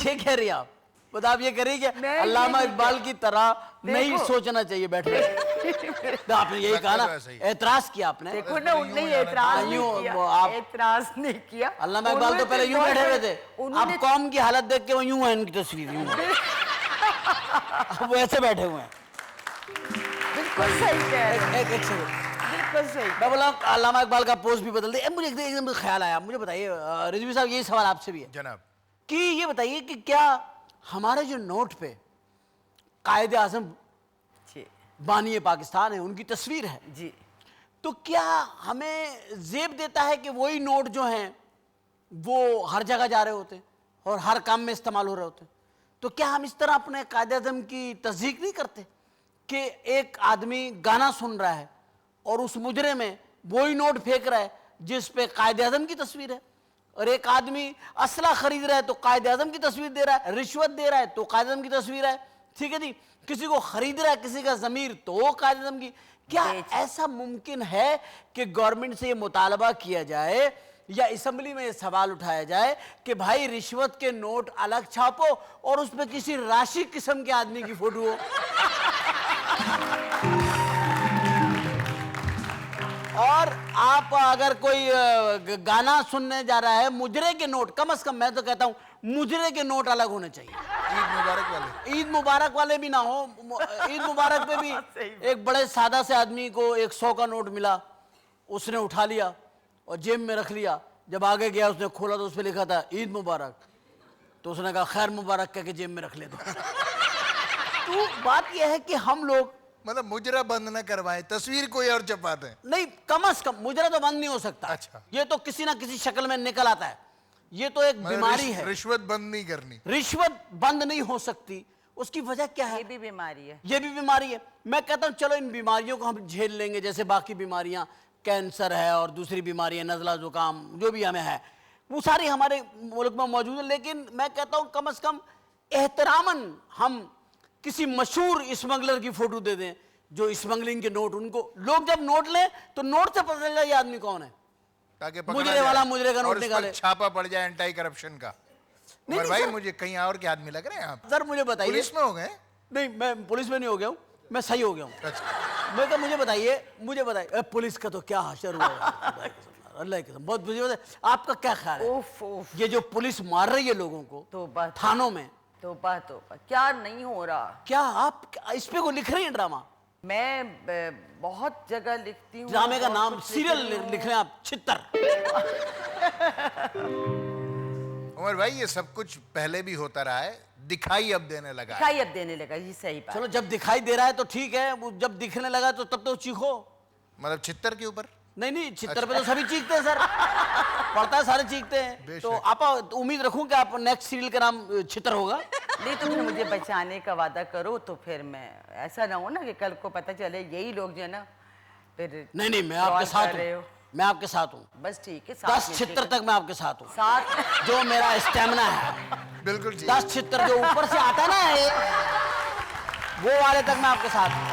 ये कह रही हैं आप? मतलब आप ये कह रही हैं कि मैं ये अल्लामा नहीं इकबाल की तरह नहीं देखो। सोचना चाहिए बैठे। तो आपने यही कहा ना, लगता तो ऐसा ही। एतराज किया आपने। देखो ना, यूं उनने हो जाना एतराज चाहिए। नहीं यूं किया, वो आप- एतराज नहीं किया। अल्लामा इकबाल तो पहले यूं बैठे हुए थे, अब उन्होंने कौम की हालत देख के वो यूं है, इनकी तस्वीर यूं है। अब वो ऐसे बैठे हुए हैं। बिल्कुल सही कह रहे हैं, एक सेकंड, बिल्कुल सही। मैं बोला अल्लामा इकबाल का पोस्ट भी बदल दे। मुझे एकदम ख्याल आया, मुझे बताइए रिजवी साहब, यही सवाल आपसे भी है जनाब। कि ये बताइए कि क्या हमारे जो नोट पे कायदे आजम जी बानी पाकिस्तान है, उनकी तस्वीर है, जी। तो क्या हमें जेब देता है कि वही नोट जो हैं वो हर जगह जा रहे होते हैं और हर काम में इस्तेमाल हो रहे होते हैं? तो क्या हम इस तरह अपने कायदे आजम की तस्दीक नहीं करते कि एक आदमी गाना सुन रहा है और उस मुजरे में वही नोट फेंक रहा है जिस पे कायदे आजम की तस्वीर है, और एक आदमी असला खरीद रहा है तो कायदे आजम की तस्वीर दे रहा है, रिश्वत दे रहा है तो कायदे आजम की तस्वीर है, ठीक है जी, किसी को खरीद रहा है किसी का जमीर तो कायदे आजम की। क्या ऐसा मुमकिन है कि गवर्नमेंट से ये मुतालबा किया जाए या असेंबली में ये सवाल उठाया जाए कि भाई रिश्वत के नोट अलग छापो और उसमें किसी राशि किस्म के आदमी की फोटो हो? और आप अगर कोई गाना सुनने जा रहा है, मुजरे के नोट, कम से कम मैं तो कहता हूं मुजरे के नोट अलग होने चाहिए। ईद मुबारक वाले। ईद मुबारक वाले भी ना हो। ईद मुबारक पे भी एक बड़े सादा से आदमी को एक 100 का नोट मिला, उसने उठा लिया और जेब में रख लिया। जब आगे गया उसने खोला तो उस पर लिखा था ईद मुबारक, तो उसने कहा खैर मुबारक कह के जेब में रख ले दो। तो बात यह है कि हम लोग मतलब मुजरा बंद न करवाएं, तस्वीर कोई और छपा दें। नहीं, कम से कम मुजरा तो बंद नहीं हो सकता। अच्छा। ये तो किसी ना किसी शक्ल में निकल आता है, ये तो एक बीमारी है। रिश्वत बंद नहीं करनी। रिश्वत बंद नहीं हो सकती, उसकी वजह क्या है? ये भी बीमारी है। ये भी बीमारी है। मैं कहता हूं चलो इन बीमारियों को हम झेल लेंगे, जैसे बाकी बीमारियां, कैंसर है और दूसरी बीमारियां, नज़ला जुकाम, जो भी हमें है वो सारी हमारे मुल्क में मौजूद है। लेकिन मैं कहता हूं कम से कम एहतरामन हम किसी मशहूर स्मगलर की फोटो दे दें जो स्मगलिंग के नोट, उनको लोग जब नोट लें तो नोट से पता चल जाए ये आदमी कौन है, ताकि पकड़ा मुजरे जाए वाला मुजरे का नोट और उस पर निकाले। छापा पड़ जाए एंटी करप्शन का। नहीं, और भाई सर। मुझे कहीं और के आदमी लग रहे हैं आप। सर मुझे बताइए। पुलिस में हो गए? नहीं, मैं पुलिस में नहीं हो गया हूँ, मैं सही हो गया हूँ। अच्छा। मैं कहा मुझे बताइए पुलिस का तो क्या हाशर हुआ है। अल्लाह की कसम, बहुत मुझे बताइए, आपका क्या ख्याल है? उफ उफ, ये जो पुलिस मार रही है लोगों को तौबा थानों में, तौबा तौबा, क्या नहीं हो रहा। क्या आप इस पे को लिख रही हैं ड्रामा? मैं बहुत जगह लिखती हूँ। ड्रामे का बहुत नाम कुछ सीरियल लिख रही हूँ। लिख रहे हैं आप, छितर। उमर भाई ये सब कुछ पहले भी होता रहा है, दिखाई अब देने लगा है। दिखाई अब देने लगा, ये सही बात। चलो जब दिखाई दे रहा है तो ठीक है, वो जब दिखने लगा तो तब तो चीखो। मतलब चित्तर के ऊपर। नहीं, छितर पे तो सभी चीखते हैं सर, पड़ता है सारे चीखते हैं। बेशक। तो आप उम्मीद रखूं कि आप नेक्स्ट सीरियल का नाम छितर होगा। नहीं तो फिर मुझे बचाने का वादा करो, तो फिर मैं, ऐसा ना हो ना कि कल को पता चले यही लोग जो है ना फिर। नहीं, मैं आपके fraud साथ कर रहे हो। हूँ, मैं आपके साथ हूँ। बस ठीक है, 10 में छितर तक मैं आपके साथ हूँ, साथ। जो मेरा स्टेमिना है। बिल्कुल ठीक। 10 छितर जो ऊपर से आता है ना, वो वाले तक मैं आपके साथ हूं।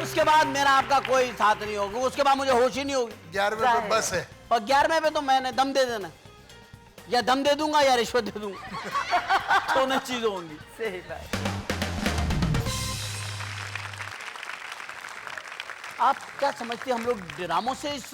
उसके बाद मेरा आपका कोई साथ नहीं होगा, उसके बाद मुझे होश ही नहीं होगी। 11वें पे बस है। पर 11वें पे तो मैंने दम दे देना, या दम दे दूंगा या रिश्वत दे दूंगा। दोनों चीजें होंगी। सही बात। आप क्या समझते हैं, हम लोग ड्रामों से इस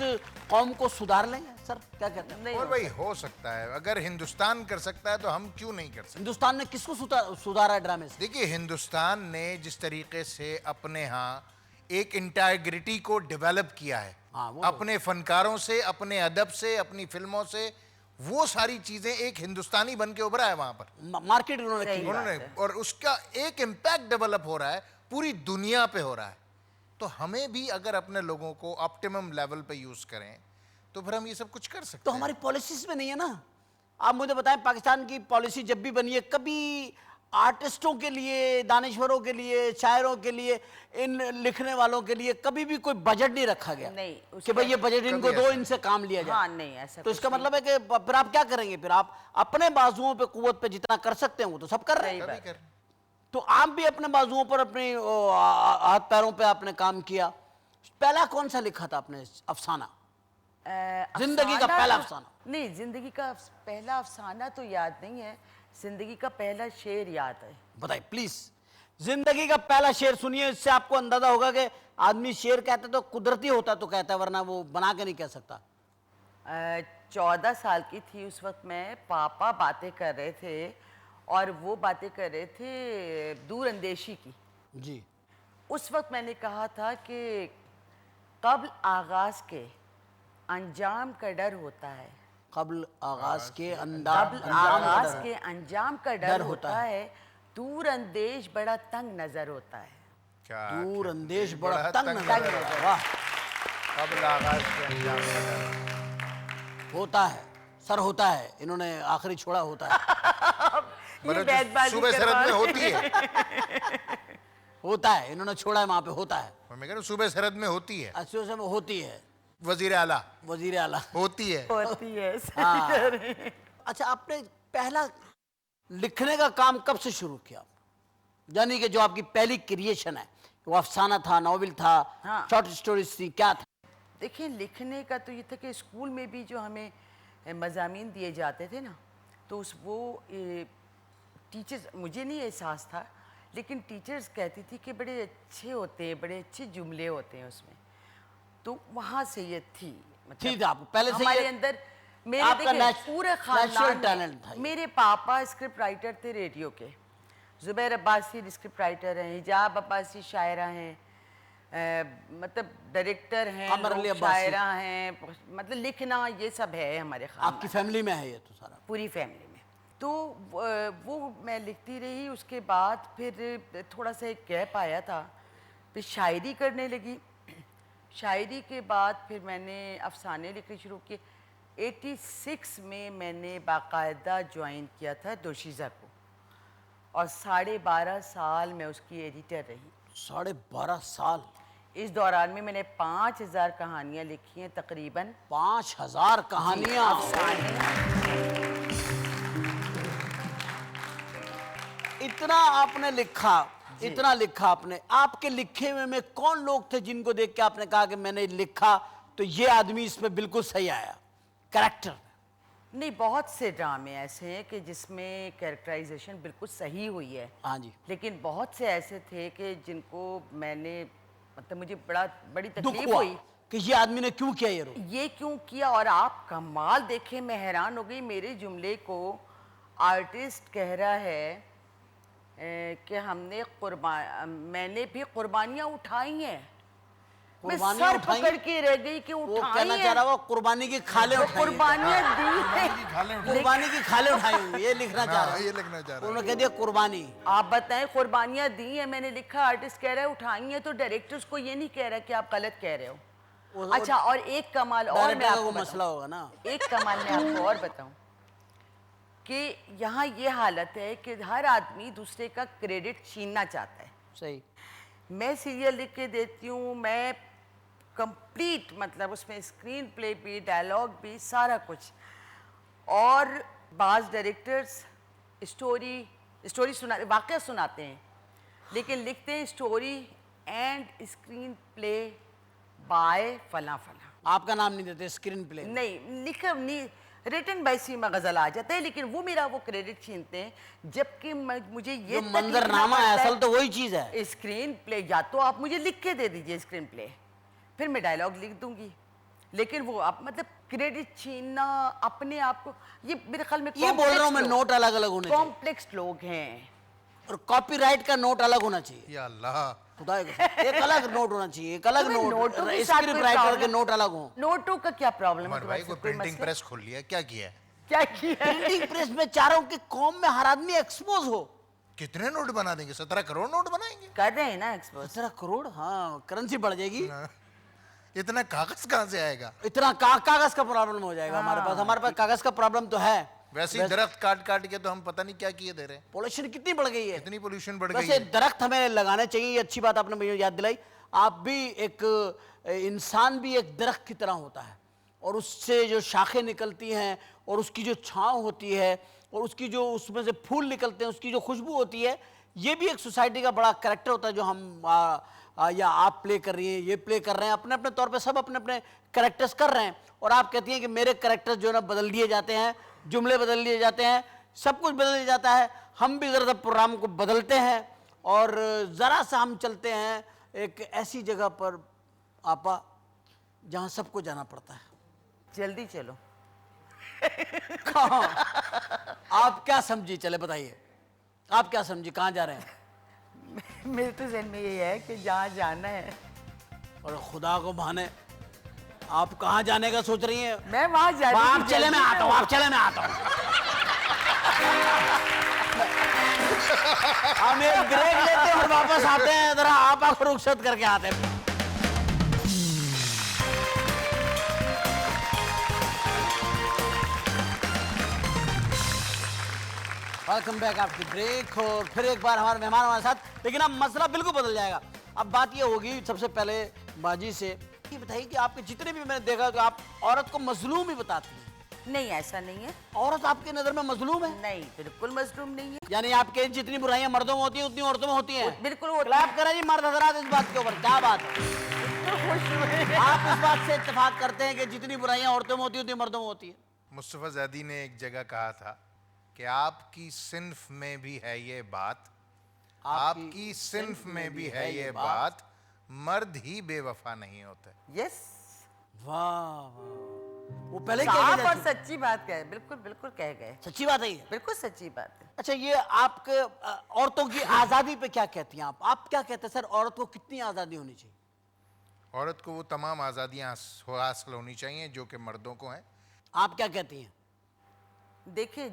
कौम को सुधार लेंगे सर, क्या कहते हैं? नहीं और हो भाई हो सकता है, अगर हिंदुस्तान कर सकता है तो हम क्यों नहीं कर सकते? हिंदुस्तान ने किसको सुधारा है ड्रामे से? देखिए, हिंदुस्तान ने जिस तरीके से अपने यहाँ एक इंटाग्रिटी को डेवलप किया है, हाँ, वो अपने फनकारों से, अपने अदब से, अपनी फिल्मों से, वो सारी चीजें एक हिंदुस्तानी बन के उभरा है वहां पर। मार्केट उन्होंने सही की। बात उन्होंने, है। और उसका एक इम्पैक्ट डेवलप हो रहा है, पूरी दुनिया पे हो रहा है। तो हमें भी अगर अपने लोगों को ऑप्टिमम लेवल पे यूज करें तो फिर हम ये सब कुछ कर सकते तो हैं। हमारी पॉलिसीज में नहीं है ना। आप मुझे बताएं, पाकिस्तान की पॉलिसी जब भी बनी है, कभी आर्टिस्टों के लिए, दानिश्वरों के लिए, शायरों के लिए, इन लिखने वालों के लिए कभी भी कोई बजट नहीं रखा गया नहीं, कि भाई ये बजट इनको दो, ऐसा इनसे काम लिया जाए। हाँ, नहीं, ऐसा तो कुछ इसका नहीं। मतलब है कि फिर आप क्या करेंगे? फिर आप अपने बाजुओं पे कुव्वत पे जितना कर सकते हैं वो तो सब कर रहे हैं। सही कभी बात। कर। तो आप भी अपने बाजुओं पर, अपने हाथ पैरों पे आपने काम किया। पहला कौन सा लिखा था आपने अफसाना? जिंदगी का अफसाना पहला तो- अफसाना? नहीं, जिंदगी का पहला अफसाना तो याद नहीं है, जिंदगी का पहला शेर याद है। बताइए प्लीज। जिंदगी का पहला शेर सुनिए, इससे आपको अंदाजा होगा कि आदमी शेर कहता तो कुदरती होता तो कहता है, वरना वो बना के नहीं कह सकता। 14 साल की थी उस वक्त मैं, पापा बातें कर रहे थे और वो बातें कर रहे थे दूर अंदेशी की। जी। उस वक्त मैंने कहा था कि कब्ल आगाज के अंजाम का डर होता है, कब्ल आगाज के कब्ल अंजाम का आगाज डर। के अंजाम का डर होता है, दूर अंदेश बड़ा तंग नजर होता है। क्या दूर क्या- अंदेश बड़ा तंग तंग नजर नजर आता है। वाह। कब्ल आगाज के अंजाम का डर। होता है सर, होता है, इन्होंने आखिरी छोड़ा होता है। ये मतलब बैतबाजी सुबह करवा सरहद में रहे होती है। होता है, इन्होंने छोड़ा है, वहां पे होता है। मैं कह रहा हूँ सुबह सरहद में होती है। अच्छे से होती है। वजीर आला वजीर आला होती है। होती है। हाँ। अच्छा, आपने पहला लिखने का काम कब से शुरू किया? यानी कि जो आपकी पहली क्रिएशन है, वो अफसाना था, नॉवेल था, हाँ। शॉर्ट स्टोरीज थी, क्या था? देखिए, लिखने का तो ये था कि स्कूल में भी जो हमें मज़ामीन दिए जाते थे ना, तो उस वो टीचर्स, मुझे नहीं एहसास था, लेकिन टीचर्स कहती थी कि बड़े अच्छे होते हैं, बड़े अच्छे जुमले होते हैं उसमें। तो वहाँ से ये थी, ठीक है, आपको पहले से हमारे ये अंदर मेरे आपका देखिए नेचुरल पूरे खानदान टैलेंट था में, ये। मेरे पापा स्क्रिप्ट राइटर थे रेडियो के, ज़ुबैर अब्बासी स्क्रिप्ट राइटर हैं, हिजाब अब्बासी शायरा हैं, मतलब डायरेक्टर हैं, कमर अली अब्बासी। शायरा हैं, मतलब लिखना ये सब है हमारे खानदान, आपकी फैमिली में है ये तो सारा। पूरी फैमिली में। तो वो मैं लिखती रही, उसके बाद फिर थोड़ा सा एक गैप आया था, फिर शायरी करने लगी। शायरी के बाद फिर मैंने अफसाने लिखने शुरू किए। 86 में मैंने बाकायदा ज्वाइन किया था दोशीज़ा को, और 12.5 साल मैं उसकी एडिटर रही। 12.5 साल? इस दौरान में मैंने 5000 कहानियाँ लिखी हैं तकरीबन। 5000 कहानियां? अफसाने। इतना आपने लिखा, इतना लिखा आपने। आपके लिखे हुए में कौन लोग थे जिनको देख के आपने कहा कि मैंने लिखा तो ये आदमी इसमें बिल्कुल सही आया कैरेक्टर? नहीं, बहुत से ड्रामे ऐसे हैं कि जिसमें कैरेक्टराइजेशन बिल्कुल सही हुई है। हाँ जी। लेकिन बहुत से ऐसे थे कि जिनको मैंने, मतलब मुझे बड़ी दुख तकलीफ हुआ हुई कि ये आदमी ने क्यों किया ये रोल। ये क्यों किया। और आप कमाल देखें, मैं हैरान हो गई, मेरे जुमले को आर्टिस्ट कह रहा है कि मैंने भी कुर्बानियाँ उठाई हैं। मैं कुर्बानियां सर उठाई? पकड़ के रह गई कि वो उठाई कहना चाह रहा हैं। वो कुर्बानी की खाले उठाई हैं। कुर्बानियाँ दी हैं। कुर्बानी की खाले उठाई होंगी, ये लिखना चाह रहा हाँ, है। ये लिखना चाह रहा उन्होंने कह दिया कुर्बानी। आप बताएं, कुर्बानियाँ दी हैं, मैंने लिखा, आर्टिस्ट कह रहा है उठाई हैं, तो डायरेक्टर्स को ये नहीं कह रहा कि आप गलत कह रहे हो। अच्छा, और एक कमाल और मैं डायरेक्टर का आपको वो मसला होगा ना। एक कमाल मैं आपको और बताऊं कि यहाँ ये हालत है कि हर आदमी दूसरे का क्रेडिट छीनना चाहता है। सही। मैं सीरियल लिख के देती हूँ, मैं कंप्लीट, मतलब उसमें स्क्रीन प्ले भी, डायलॉग भी, सारा कुछ। और बाज़ डायरेक्टर्स स्टोरी, स्टोरी सुना, वाकया सुनाते हैं, लेकिन लिखते हैं story and screen play by फला फला। आपका नाम नहीं देते स्क्रीन प्ले? नहीं, लिखा नहीं, रिटन बाय सीमा गजल आ जाता है, लेकिन वो मेरा वो क्रेडिट छीनते हैं, जबकि मुझे ये जो मंजरनामा है असल तो वही चीज है। स्क्रीन प्ले या तो आप मुझे लिख के दे दीजिए स्क्रीन प्ले, फिर मैं डायलॉग लिख दूंगी, लेकिन वो आप मतलब क्रेडिट छीनना अपने आप को, ये मेरे ख्याल में ये बोल रहा हूँ मैं, नोट अलग अलग होने चाहिए कॉम्प्लेक्स लोग हैं और कॉपीराइट का नोट अलग होना चाहिए। या अल्लाह, खुदा की कसम, एक अलग नोट होना चाहिए, एक अलग तुम्हें नोट, नोटों के साथ स्क्रिप्ट कोई राइटर के प्रॉब्लम- नोट अलग हो। नोटों का क्या प्रॉब्लम है उमर भाई तुम्हारे को साथ? कोई प्रिंटिंग मसला? प्रेस खोल लिया, क्या किया है? क्या किया है? प्रिंटिंग प्रेस में चारों के कौम में हर आदमी एक्सपोज हो। कितने नोट बना देंगे? 17 करोड़ नोट बनाएंगे? कर रहे हैं ना एक्सपोज। 17 करोड़, हाँ करेंसी बढ़ जाएगी। इतना कागज कहाँ से आएगा? इतना कागज का प्रॉब्लम हो जाएगा हमारे पास कागज का प्रॉब्लम तो है। वैसे ही दरख्त काट काट के तो हम पता नहीं क्या किए दे रहे हैं। पोल्यूशन कितनी बढ़ गई है, इतनी पोल्यूशन बढ़ गई वैसे है। दरख्त हमें लगाने चाहिए, ये अच्छी बात आपने मुझे याद दिलाई। आप भी एक इंसान भी एक दरख्त की तरह होता है, और उससे जो शाखें निकलती हैं और उसकी जो छांव होती है और उसकी जो उसमें से फूल निकलते हैं, उसकी जो खुशबू होती है, ये भी एक सोसाइटी का बड़ा कैरेक्टर होता है जो हम या आप प्ले कर रही हैं, ये प्ले कर रहे हैं, अपने अपने तौर पे सब अपने अपने कैरेक्टर्स कर रहे हैं। और आप कहती हैं कि मेरे कैरेक्टर्स जो है ना बदल दिए जाते हैं, जुमले बदल दिए जाते हैं, सब कुछ बदल दिया जाता है। हम भी ज़रा प्रोग्राम को बदलते हैं और ज़रा सा हम चलते हैं एक ऐसी जगह पर आपा जहाँ सबको जाना पड़ता है। जल्दी चलो। कहाँ? आप क्या समझी, चले बताइए, आप क्या समझी, कहाँ जा रहे हैं? मेरे तो जहन में ये है कि जहाँ जाना है। और खुदा को बहाने आप कहाँ जाने का सोच रही हैं? मैं वहाँ जा रही आप चले मैं आता हूँ, आप चले मैं आता हूँ। हम एक ब्रेक लेते हैं और वापस आते हैं, जरा आपा को रुखसत करके आते हैं। Welcome back after break. और फिर एक बार हमारे मेहमान हमारे साथ, लेकिन अब मसला बिल्कुल बदल जाएगा। अब बात ये होगी सबसे पहले बाजी से, ये बताइए कि आपके जितने भी मैंने देखा कि आप औरत को मजलूम ही बताती हैं। नहीं, ऐसा नहीं है। औरत आपके नजर में मजलूम है? नहीं, बिल्कुल मजलूम नहीं है। यानी आपके जितनी बुराइयां मर्दों में होती हैं उतनी औरतों में होती हैं? बिल्कुल होती क्लैप करें जी मर्द हजरात इस बात के ऊपर, क्या बात है? आप इस बात से इत्तेफाक करते हैं कि जितनी बुराइयां औरतों में होती हैं उतनी मर्दों में होती है? मुस्तफ़ा ज़ैदी ने एक जगह कहा था कि आपकी सिन्फ में भी है ये बात, आपकी सिन्फ में भी है ये बात, मर्द ही बेवफा नहीं होते। यस, वाह वाह, वो पहले साफ क्या और कहते थे? सच्ची बात कहे, बिल्कुल बिल्कुल कह गए, सच्ची बात है ये। बिल्कुल सच्ची बात है। अच्छा, ये आपके औरतों की आजादी पे क्या कहती हैं आप क्या कहते हैं सर, औरत को कितनी आजादी होनी चाहिए? औरत को वो तमाम आज़ादियाँ हासिल होनी चाहिए जो कि मर्दों को हैं। आप क्या कहती हैं? देखिए,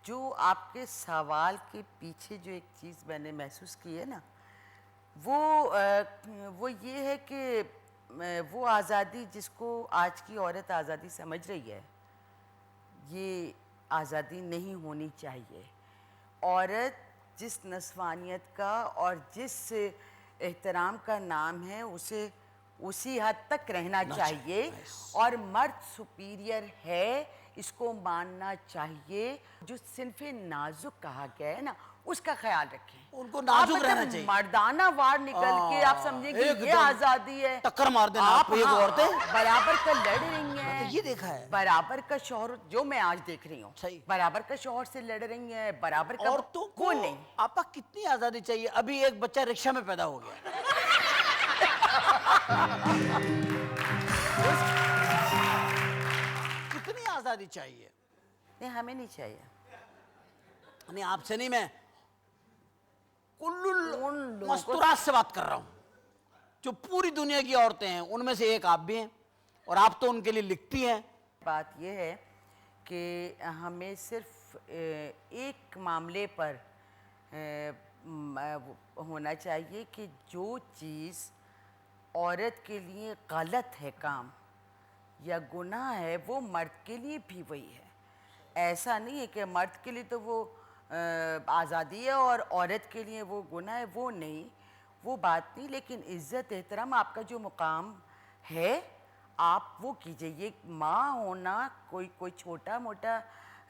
जो आपके सवाल के पीछे जो एक चीज़ मैंने महसूस की है ना, वो ये है कि वो आज़ादी जिसको आज की औरत आज़ादी समझ रही है, ये आज़ादी नहीं होनी चाहिए। औरत जिस नस्वानियत का और जिस एहतराम का नाम है उसे उसी हद तक रहना चाहिए, और मर्द सुपीरियर है इसको मानना चाहिए। जो सिन्फे नाजुक कहा गया है ना, उसका ख्याल रखें। उनको नाजुक आप रहना मतलब चाहिए। मर्दाना वार निकल के आप समझेंगे ये एकदम आज़ादी है, टक्कर मार देना आप आपको ये हाँ, औरतें। बराबर का लड़ रही हैं। ये देखा है बराबर का शौहर जो मैं आज देख रही हूँ, सही। बराबर का शौहर से लड़ रही हैं, बराबर का औरतों को नहीं। आपा कितनी आजादी चाहिए? अभी एक बच्चा रिक्शा में पैदा हो गया, कितनी आजादी चाहिए? नहीं, हमें नहीं चाहिए। नहीं, आपसे नहीं, मैं कुल्लुल उन लोगों मस्तूरात से बात कर रहा हूं, जो पूरी दुनिया की औरतें हैं उनमें से एक आप भी हैं, और आप तो उनके लिए लिखती हैं। बात यह है कि हमें सिर्फ एक मामले पर होना चाहिए कि जो चीज़ औरत के लिए गलत है काम या गुनाह है, वो मर्द के लिए भी वही है। ऐसा नहीं है कि मर्द के लिए तो वो आज़ादी है और औरत के लिए वो गुनाह है, वो नहीं, वो बात नहीं। लेकिन इज़्ज़त एहतराम, आपका जो मुकाम है आप वो कीजिए। ये माँ होना कोई छोटा मोटा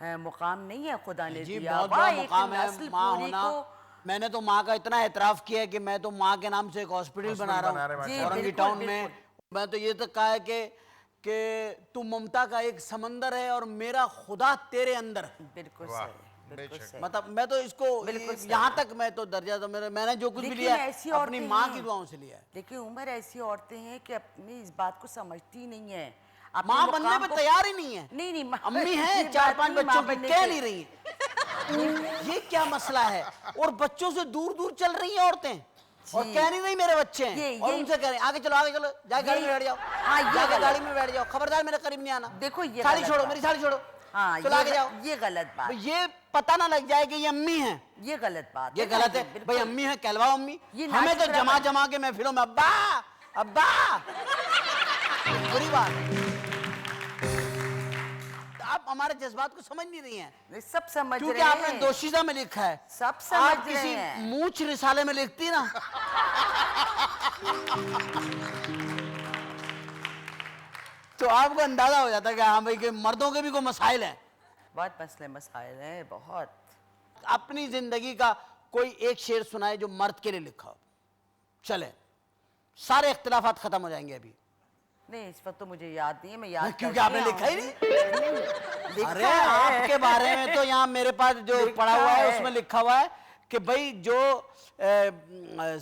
मुकाम नहीं है खुदा ने जी दिया। बहुत वाह, बड़ा एक मुकाम है नस्ल माँ पूरी होना। को। मैंने तो माँ का इतना एतराफ किया है कि मैं तो माँ के नाम से एक हॉस्पिटल बना बना रहे रहा हैं, जी, हूँ औरंगी बिल्कुल, टाउन में। बिल्कुल। मैं तो ये तक कहा है कि तू ममता का एक समंदर है और मेरा खुदा तेरे अंदर है। बिल्कुल वाह, सही, बिल्कुल बेशक। सही। मतलब मैं तो इसको बिल्कुल सही। यहाँ तक मैं तो दर्जा तो मैंने जो कुछ भी लेकिन लिया है ऐसी अपनी औरतें माँ हैं। की दुआओं से लिया है। लेकिन उम्र ऐसी औरतें हैं कि अपनी इस बात को समझती नहीं है। अपने माँ बनने मुकाम पे को- तैयार ही नहीं है। नहीं नहीं, अम्मी ये है बात 4-5 नहीं, बच्चों माँ की बनने कह के- नहीं रही है। ये क्या मसला है। और बच्चों से दूर दूर चल रही हैं औरतें और जी। कह नहीं रही मेरे बच्चे हैं और ये- उनसे कह रही हैं, आगे चलो जाके गाड़ी में बैठ जाओ। हाँ, ये जाके गलत। गाड़ी में बैठ जाओ, खबरदार मेरे करीब नहीं आना। देखो, ये साड़ी गलत छोड़ो, बात। मेरी साड़ी छोड़ो। हाँ, चलो आगे जाओ। ये गलत बात, ये पता ना लग जाए कि ये अम्मी है। ये गलत बात ये गलत है बिल्कुल। भाई। अम्मी है कहलवाओ अम्मी। ये हमें तो नाचुरा जमा बात। जमा के महफिलों में अब्बा अब्बा बुरी बात है। आप हमारे जज्बात को समझ नहीं रही हैं नहीं, सब समझ क्योंकि रहे आपने हैं। दोशीजा में लिखा है। सब समझ आप रहे किसी हैं। मूछ रिसाले में लिखती ना तो आपको अंदाजा हो जाता है कि हाँ भाई कि मर्दों के भी कोई मसाइल हैं। बहुत मसले मसाइल हैं, बहुत। अपनी जिंदगी का कोई एक शेर सुनाए जो मर्द के लिए लिखा हो। चले, सारे इख्तिलाफात खत्म हो जाएंगे अभी। नहीं, इस वक्त तो मुझे याद नहीं है, मैं याद क्योंकि करके आपने लिखा ही आऊंगी। लिखा अरे है। आपके बारे में तो यहाँ मेरे पास जो लिखा पढ़ा हुआ है है। उसमें लिखा हुआ है कि भाई जो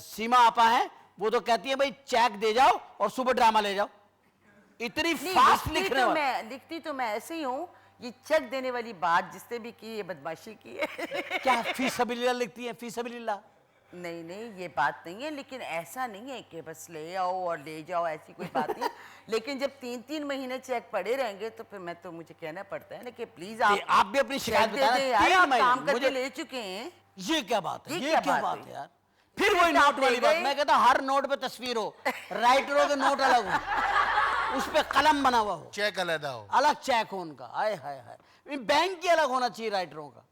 सीमा आपा है वो तो कहती है भाई चेक दे जाओ और सुबह ड्रामा ले जाओ। इतनी नहीं, फास्ट लिखने वाला। लिखती तो मैं ऐसे ही हूँ। ये चेक देने वाली बात जिसने भी की, ये बदमाशी की है। क्या फी सबीलिल्लाह लिखती है? फी सबीलिल्लाह नहीं नहीं, ये बात नहीं है। लेकिन ऐसा नहीं है कि बस ले आओ और ले जाओ, ऐसी कोई बात नहीं। लेकिन जब 3-3 महीने चेक पड़े रहेंगे तो फिर मैं तो मुझे कहना पड़ता है ना कि प्लीज आप भी अपनी शिकायत चेक दे बताना। दें यार, 3 आप महीने काम करके मुझे ले चुके हैं। ये क्या बात है? ये ये क्या क्या बात बात हुई? है यार? फिर वही तो आप नोट वाली ले बात। गए? मैं कहता हर नोट पे तस्वीर हो, राइटरों के नोट अलग हो, उस पे कलम बना हुआ हो, चेक अलहदा हो। अलग चेक हो उनका। हाय हाय हाय, बैंक की अलग होना चाहिए राइटरों का।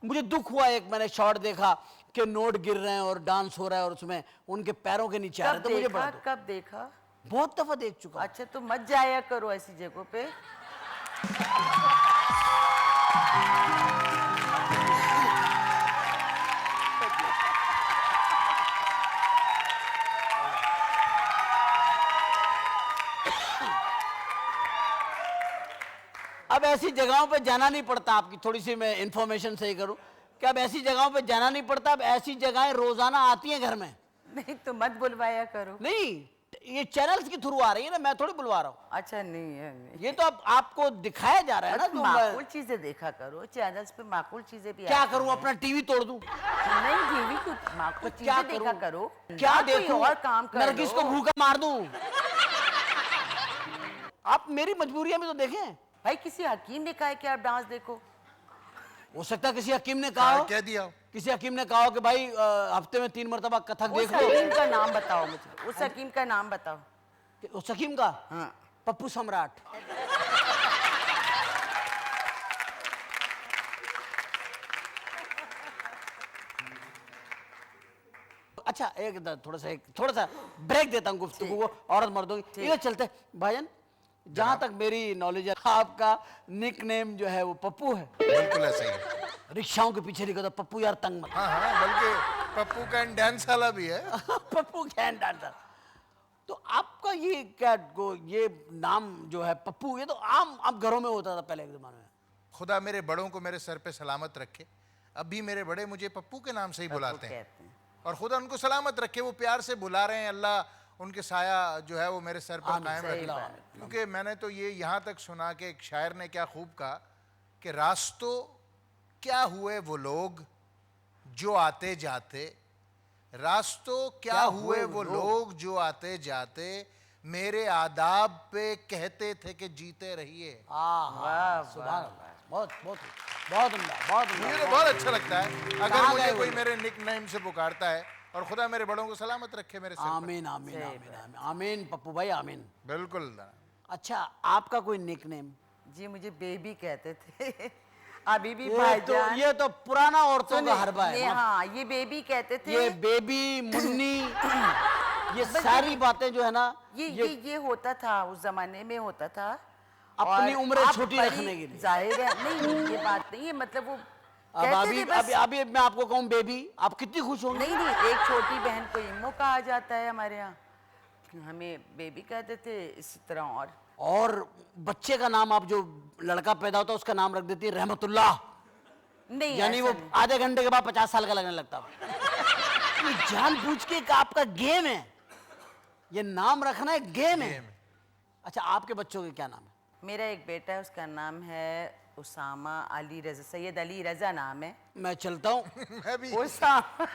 मुझे दुख हुआ, एक मैंने शॉट देखा कि नोट गिर रहे हैं और डांस हो रहा है और उसमें उनके पैरों के नीचे आ रहे कब थे। मुझे देखा? बड़ा दुख। कब देखा? बहुत दफा देख चुका। अच्छा, तो मत जाया करो ऐसी जगहों पे। अब ऐसी जगहों पे जाना नहीं पड़ता। आपकी थोड़ी सी मैं इंफॉर्मेशन सही करूं कि अब ऐसी जगहों पे जाना नहीं पड़ता। अब ऐसी जगहें रोजाना आती हैं घर में। नहीं तो मत बुलवाया करो। नहीं, ये चैनल्स के थ्रू आ रही है ना, मैं थोड़ी बुलवा रहा हूँ। अच्छा, नहीं है, नहीं। ये तो अब आपको दिखाया जा रहा है ना। तो तो माकूल चीजें देखा करो, चैनल्स पे माकूल चीजें भी क्या आती करूं, हैं। अपना टीवी तोड़ दूं? नहीं, टीवी को माकूल तो क्या चीजें देखा करूं? करो। क्या ना कोई देखूं? और काम कर नरगिस को लो। भूखा मार दूं? आप मेरी मजबूरियां भी तो देखें। भाई, किसी हकीम ने कहा है कि आप डांस देखो। हो सकता है किसी हकीम ने कहा हो, कह दिया हो। किसी हकीम ने कहा हो कि भाई हफ्ते में 3 मरतबा कथक उस देख लो। हकीम का नाम बताओ मुझे, उस हकीम का नाम बताओ। उस हकीम का हाँ। पप्पू सम्राट। अच्छा, थोड़ा सा ब्रेक देता हूँ गुफ्तगू को औरत मर्दों की। ये चलते भाईजान, जहां तक मेरी नॉलेज है आपका निक नेम जो है वो पप्पू है। बिल्कुल ऐसा ही है। रिक्शाओं के पीछे लिखा था पप्पू यार तंग मत। हाँ हाँ, बल्कि पप्पू का डांस वाला भी है। Pappu can dancer. तो आपका ये क्या ये नाम जो है पप्पू, ये तो आम अब घरों में होता था पहले के जमाने में। खुदा मेरे बड़ों को मेरे सर पे सलामत रखे। अभी मेरे बड़े मुझे पप्पू के नाम से ही बुलाते हैं कहते हैं। और खुदा उनको सलामत रखे। वो प्यार से बुला रहे हैं। अल्लाह उनके साया जो है वो मेरे सर पर आमीन, कायम सही रखे। बात है। क्योंकि मैंने तो ये यहाँ तक सुना कि एक शायर ने क्या खूब कहा कि रास्तों क्या हुए वो लोग जो आते जाते, रास्तों क्या हुए वो लोग जो आते जाते, मेरे आदाब पे कहते थे कि जीते रहिए। वाह, सुभान अल्लाह। बहुत बहुत बहुत उम्दा, बहुत उम्दा। मुझे तो बहुत अच्छा लगता है अगर कहाँ मुझे गए कोई वो? मेरे निक नेम से पुकारता है। और खुदा मेरे बड़ों को सलामत रखे मेरे सर पर। आमीन आमीन आमीन आमीन आमीन पप्पू भाई आमीन। बिल्कुल। अच्छा, आपका कोई निक नेम? जी, मुझे बेबी कहते थे। अभी भी ये भाईजान। ये तो पुराना औरतों का सुनिए, हरबा है। हाँ, ये बेबी कहते थे। ये बेबी मुन्नी ये सारी बातें जो है ना, ये होता था, उस जमाने में होता था। अपनी और उम्र आप छोटी बड़ी- रखने के लिए। जाहिर है, नहीं ये बात नहीं है, मतलब वो अब कहते अभी थे बस। अभी मैं आपको कहूँ बेबी, आप कितनी खुश होंगी? नहीं नहीं, एक छोटी बहन को इम्मो कहा जाता है हमारे यहाँ, हमें बेबी कहते थे इसी तरह। और बच्चे का नाम, आप जो लड़का पैदा होता है उसका नाम रख देती है रहमतुल्लाह, नहीं यानी ऐसा वो नहीं। आधे घंटे के बाद 50 साल का लगने लगता है। ये जानबूझ के एक आपका गेम है, ये नाम रखना एक गेम है। अच्छा, आपके बच्चों के क्या नाम है? मेरा एक बेटा है, उसका नाम है उसामा अली रजा, सैयद अली रजा नाम है। मैं चलता हूँ, मैं भी उसामा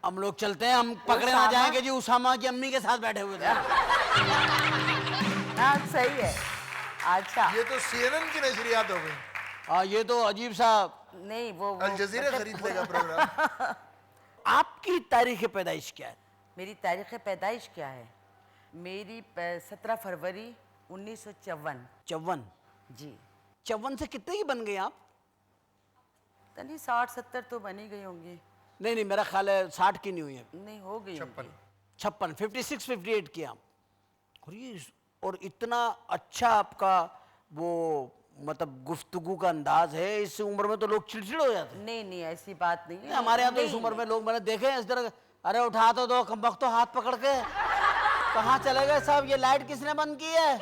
हम लोग चलते हैं, हम पकड़े ना उसामा? जाएंगे जी उसामा की अम्मी के साथ बैठे हुए थे। हाँ सही है। अच्छा ये तो CNN की नजरियात हो गई। हाँ, ये तो अजीब सा। नहीं वो अल जजीरा खरीद लेगा प्रोग्राम। आपकी तारीख पैदाइश क्या है? मेरी तारीख़ पैदाइश क्या है? मेरी 17 फरवरी 1954। 54। जी 54 से कितने की बन गए आप? तनी 60-70 तो बनी गई होंगी। नहीं नहीं, मेरा ख्याल है 60 की नहीं हुई है, नहीं हो गई होंगी। 56, 56, 58 की आप। और इतना अच्छा आपका वो मतलब गुफ्तगू का अंदाज है, इस उम्र में तो लोग चिड़चिड़ हो जाते हैं। नहीं नहीं ऐसी बात नहीं है। हमारे यहाँ तो इस नहीं, उम्र में लोग मैंने देखे हैं इस तरह, अरे उठा तो दो कमबख्त, तो हाथ पकड़ के कहाँ चले गए साहब, ये लाइट किसने बंद की है?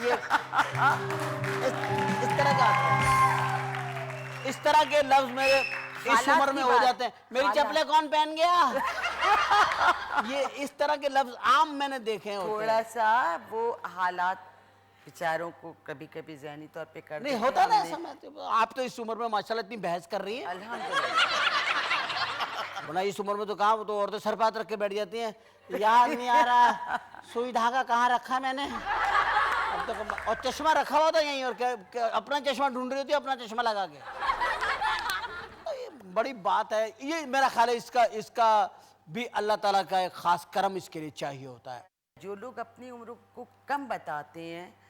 ये इस तरह का आता है। इस तरह के लफ्ज मेरे इस हालात उम्र की में हो बात- जाते हैं। मेरी हालात- चप्पलें कौन पहन गया? ये इस तरह के लफ्ज आम मैंने देखे हैं होते थोड़ा हैं। सा वो हालात बेचारों को कभी कभी जहनी तौर पे कर नहीं देते होता हैं। ना हमने- ऐसा। आप तो इस उम्र में माशाल्लाह इतनी बहस कर रही हैं, अल्हम्दुलिल्लाह। वरना इस उम्र में तो कहाँ, वो तो औरतें सर पे हाथ रख के बैठ जाती हैं, याद नहीं आ रहा सुई धागा कहाँ रखा मैंने। अब तो और चश्मा रखा हुआ था यहीं, और क्या अपना चश्मा ढूंढ रही होती है, अपना चश्मा लगा के। तो ये बड़ी बात है। ये मेरा ख्याल है इसका भी अल्लाह ताला का एक खास करम इसके लिए चाहिए होता है। जो लोग अपनी उम्र को कम बताते हैं,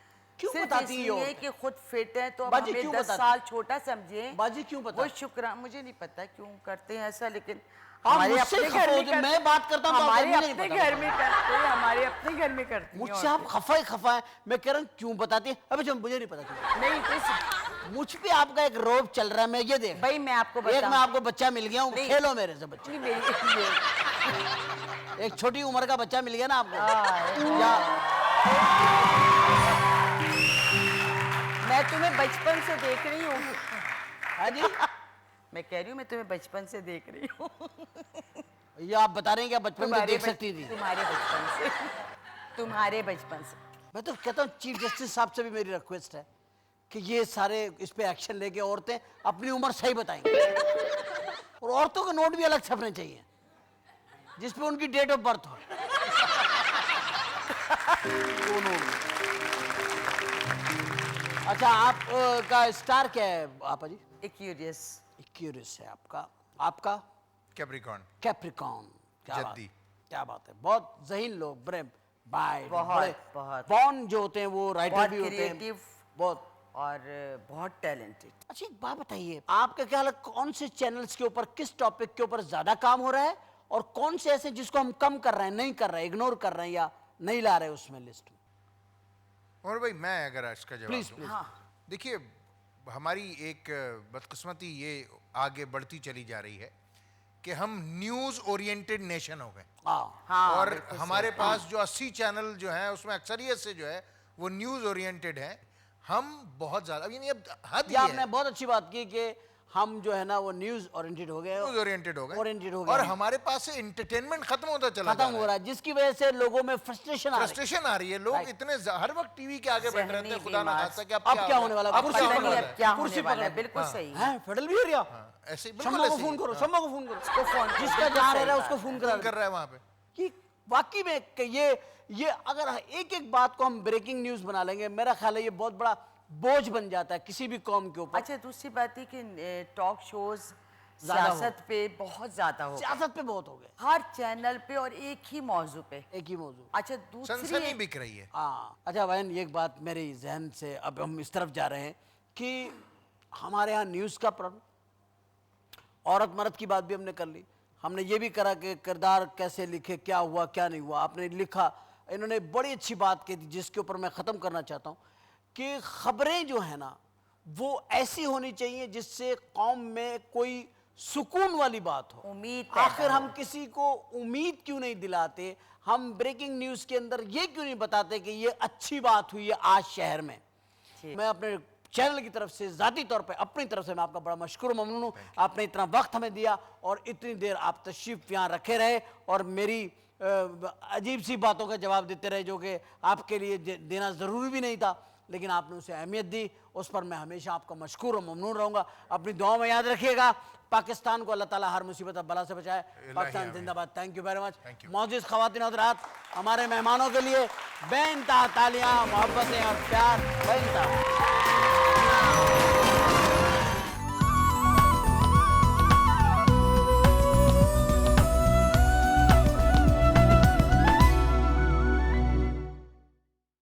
क्यों सिर्फ बताती हैं ये इसलिए औरतें? कि खुद फिट है तो अब बाजी हमें क्यों 10 बताती? साल छोटा समझे। बाजी क्यों वो बताती? शुक्र, मुझे नहीं पता क्यों करते हैं ऐसा, लेकिन आप हमारे मुझसे अपने खफा घर में होती हैं, करते- मैं बात करता हूं तो आप हमारे मुझे नहीं अपने पता। घर में करते हैं, हमारे अपने घर में करती हैं मुझसे आप औरतें। खफा ही खफा है। मैं कह रहा हूँ क्यों बताती है? अबे जो मुझे नहीं पता क्यों। नहीं तो मुझ पे आपका एक रोब चल रहा है, मैं ये देख। भाई मैं आपको एक मैं बताऊं, आपको बच्चा मिल गया हूँ, नहीं। खेलो मेरे से बच्चे। नहीं, एक छोटी उम्र का बच्चा मिल गया ना आपको। हाँ, या मैं तुम्हें बचपन से देख रही हूँ। हाँ जी, मैं कह रही हूँ मैं तुम्हें बचपन से देख रही हूँ। ये आप बता रहे हैं कि आप बचपन में देख सकती थी? तुम्हारे बचपन से, तुम्हारे बचपन से। मैं तो कहता हूँ चीफ जस्टिस साहब से भी मेरी रिक्वेस्ट है कि ये सारे इस पे एक्शन लेके औरतें अपनी उम्र सही बताएंगी, और औरतों के नोट भी अलग छपने चाहिए जिसपे उनकी डेट ऑफ बर्थ हो। दोनों में। अच्छा, आप का स्टार क्या है आपा जी? एक्यूरियस। क्यूरियस है आपका। आपका कैप्रिकॉर्न। कैप्रिकॉर्न। क्या बात, जद्दी। क्या बात है। बहुत जहीन लोग, बड़े बाय, बहुत, बहुत। बॉर्न जो होते हैं वो राइटर बहुत भी होते हैं, क्रिएटिव बहुत। और बहुत टैलेंटेड। अच्छा, एक बात बताइए, आपका ख्याल है कौन से चैनल्स के ऊपर, किस टॉपिक के ऊपर ज्यादा काम हो रहा है, और कौन से ऐसे जिसको हम कम कर रहे हैं, नहीं कर रहे हैं, इग्नोर कर रहे हैं या नहीं ला रहे हैं उसमें लिस्ट में? और भाई मैं अगर इसका जवाब प्लीज दूं, प्लीज। हाँ देखिए हमारी एक बदकिस्मती ये आगे बढ़ती चली जा रही है कि हम न्यूज़ ओरिएंटेड नेशन हो गए। हाँ और बिल्कुल सही। हमारे पास जो 80 चैनल जो हैं उसमें अक्सरियत से जो है वो न्यूज़ ओरिएंटेड हैं। हम बहुत ज़्यादा, अब यानी अब हद ये ये आपने है, बहुत अच्छी बात की कि हम जो है ना वो न्यूज ओरिएंटेड हो गए, न्यूज़ ओरिएंटेड हो oriented हो गए, गए और हैं। हमारे पास से इंटरटेनमेंट खत्म होता चला खत्म हो रहा है, जिसकी वजह से लोगों में फ्रस्ट्रेशन आ रही है। फ्रस्ट्रेशन आ रही है। लोग Right. इतने हर वक्त टीवी के आगे बैठ रहते हैं, ज़हनी खुदा ना बीमार। खास्ता कि अब क्या होने वाला है? अब कुर्सी क्या पता होने नहीं वाला अब है? क्या कुर्सी होने वाला है। पकड़- बिल्कुल सही। हैं, फेडरल भी एरिया। ऐसे शम्मा बिल्कुल को ऐसे फोन ही। करो, हाँ, शम्मा को फोन करो, उसको फोन करो, जिसका बिल्कुल जहाँ सही रह रहा है बात उसको है। फोन फोन कर करा रहा है वहाँ पे। कि वाकई में कि ये अगर एक एक बात को हम ब्रेकिंग न्यूज बना लेंगे, मेरा ख्याल है ये बहुत बड़ा बोझ बन जाता है किसी भी कौम के ऊपर। अच्छा दूसरी बात है कि टॉक शोज ज्यादा हो। सियासत पे बहुत ज्यादा हो, सियासत पे बहुत हो गए, हर चैनल पे और एक ही मौजू पे। एक ही मौजू। अच्छा दूसरी सनसनी बिक रही है। हाँ, अच्छा बहन, ये एक बात मेरी जहन से, अब हम इस तरफ जा रहे हैं कि हमारे यहाँ न्यूज़ का प्रॉब्लम, औरत मर्द की बात भी हमने कर ली, हमने ये भी करा कि किरदार कैसे लिखे, क्या हुआ क्या नहीं हुआ, आपने लिखा इन्होंने बड़ी अच्छी बात की थी जिसके ऊपर मैं ख़त्म करना चाहता हूँ कि ख़बरें जो है ना वो ऐसी होनी चाहिए जिससे कौम में कोई सुकून वाली बात हो। उम्मीद पैदा आखिर हम हो। किसी को उम्मीद क्यों नहीं दिलाते, हम ब्रेकिंग न्यूज़ के अंदर ये क्यों नहीं बताते कि ये अच्छी बात हुई है आज शहर में। जी। मैं अपने चैनल की तरफ से ज़ाती तौर पे अपनी तरफ से मैं आपका बड़ा मशकूर ममनून हूँ, आपने इतना वक्त हमें दिया और इतनी देर आप तशरीफ़ यहाँ रखे रहे और मेरी अजीब सी बातों का जवाब देते रहे जो कि आपके लिए देना ज़रूरी भी नहीं था, लेकिन आपने उसे अहमियत दी। उस पर मैं हमेशा आपका मशकूर और ममनून रहूँगा। अपनी दुआ में याद रखिएगा। पाकिस्तान को अल्लाह ताला हर मुसीबत और बला से बचाए। पाकिस्तान जिंदाबाद। Thank you very much. मौजूद ख़वातीन हज़रात, हमारे मेहमानों के लिए बेइंतहा तालियां, मोहब्बतें और प्यार। बेइंतहा।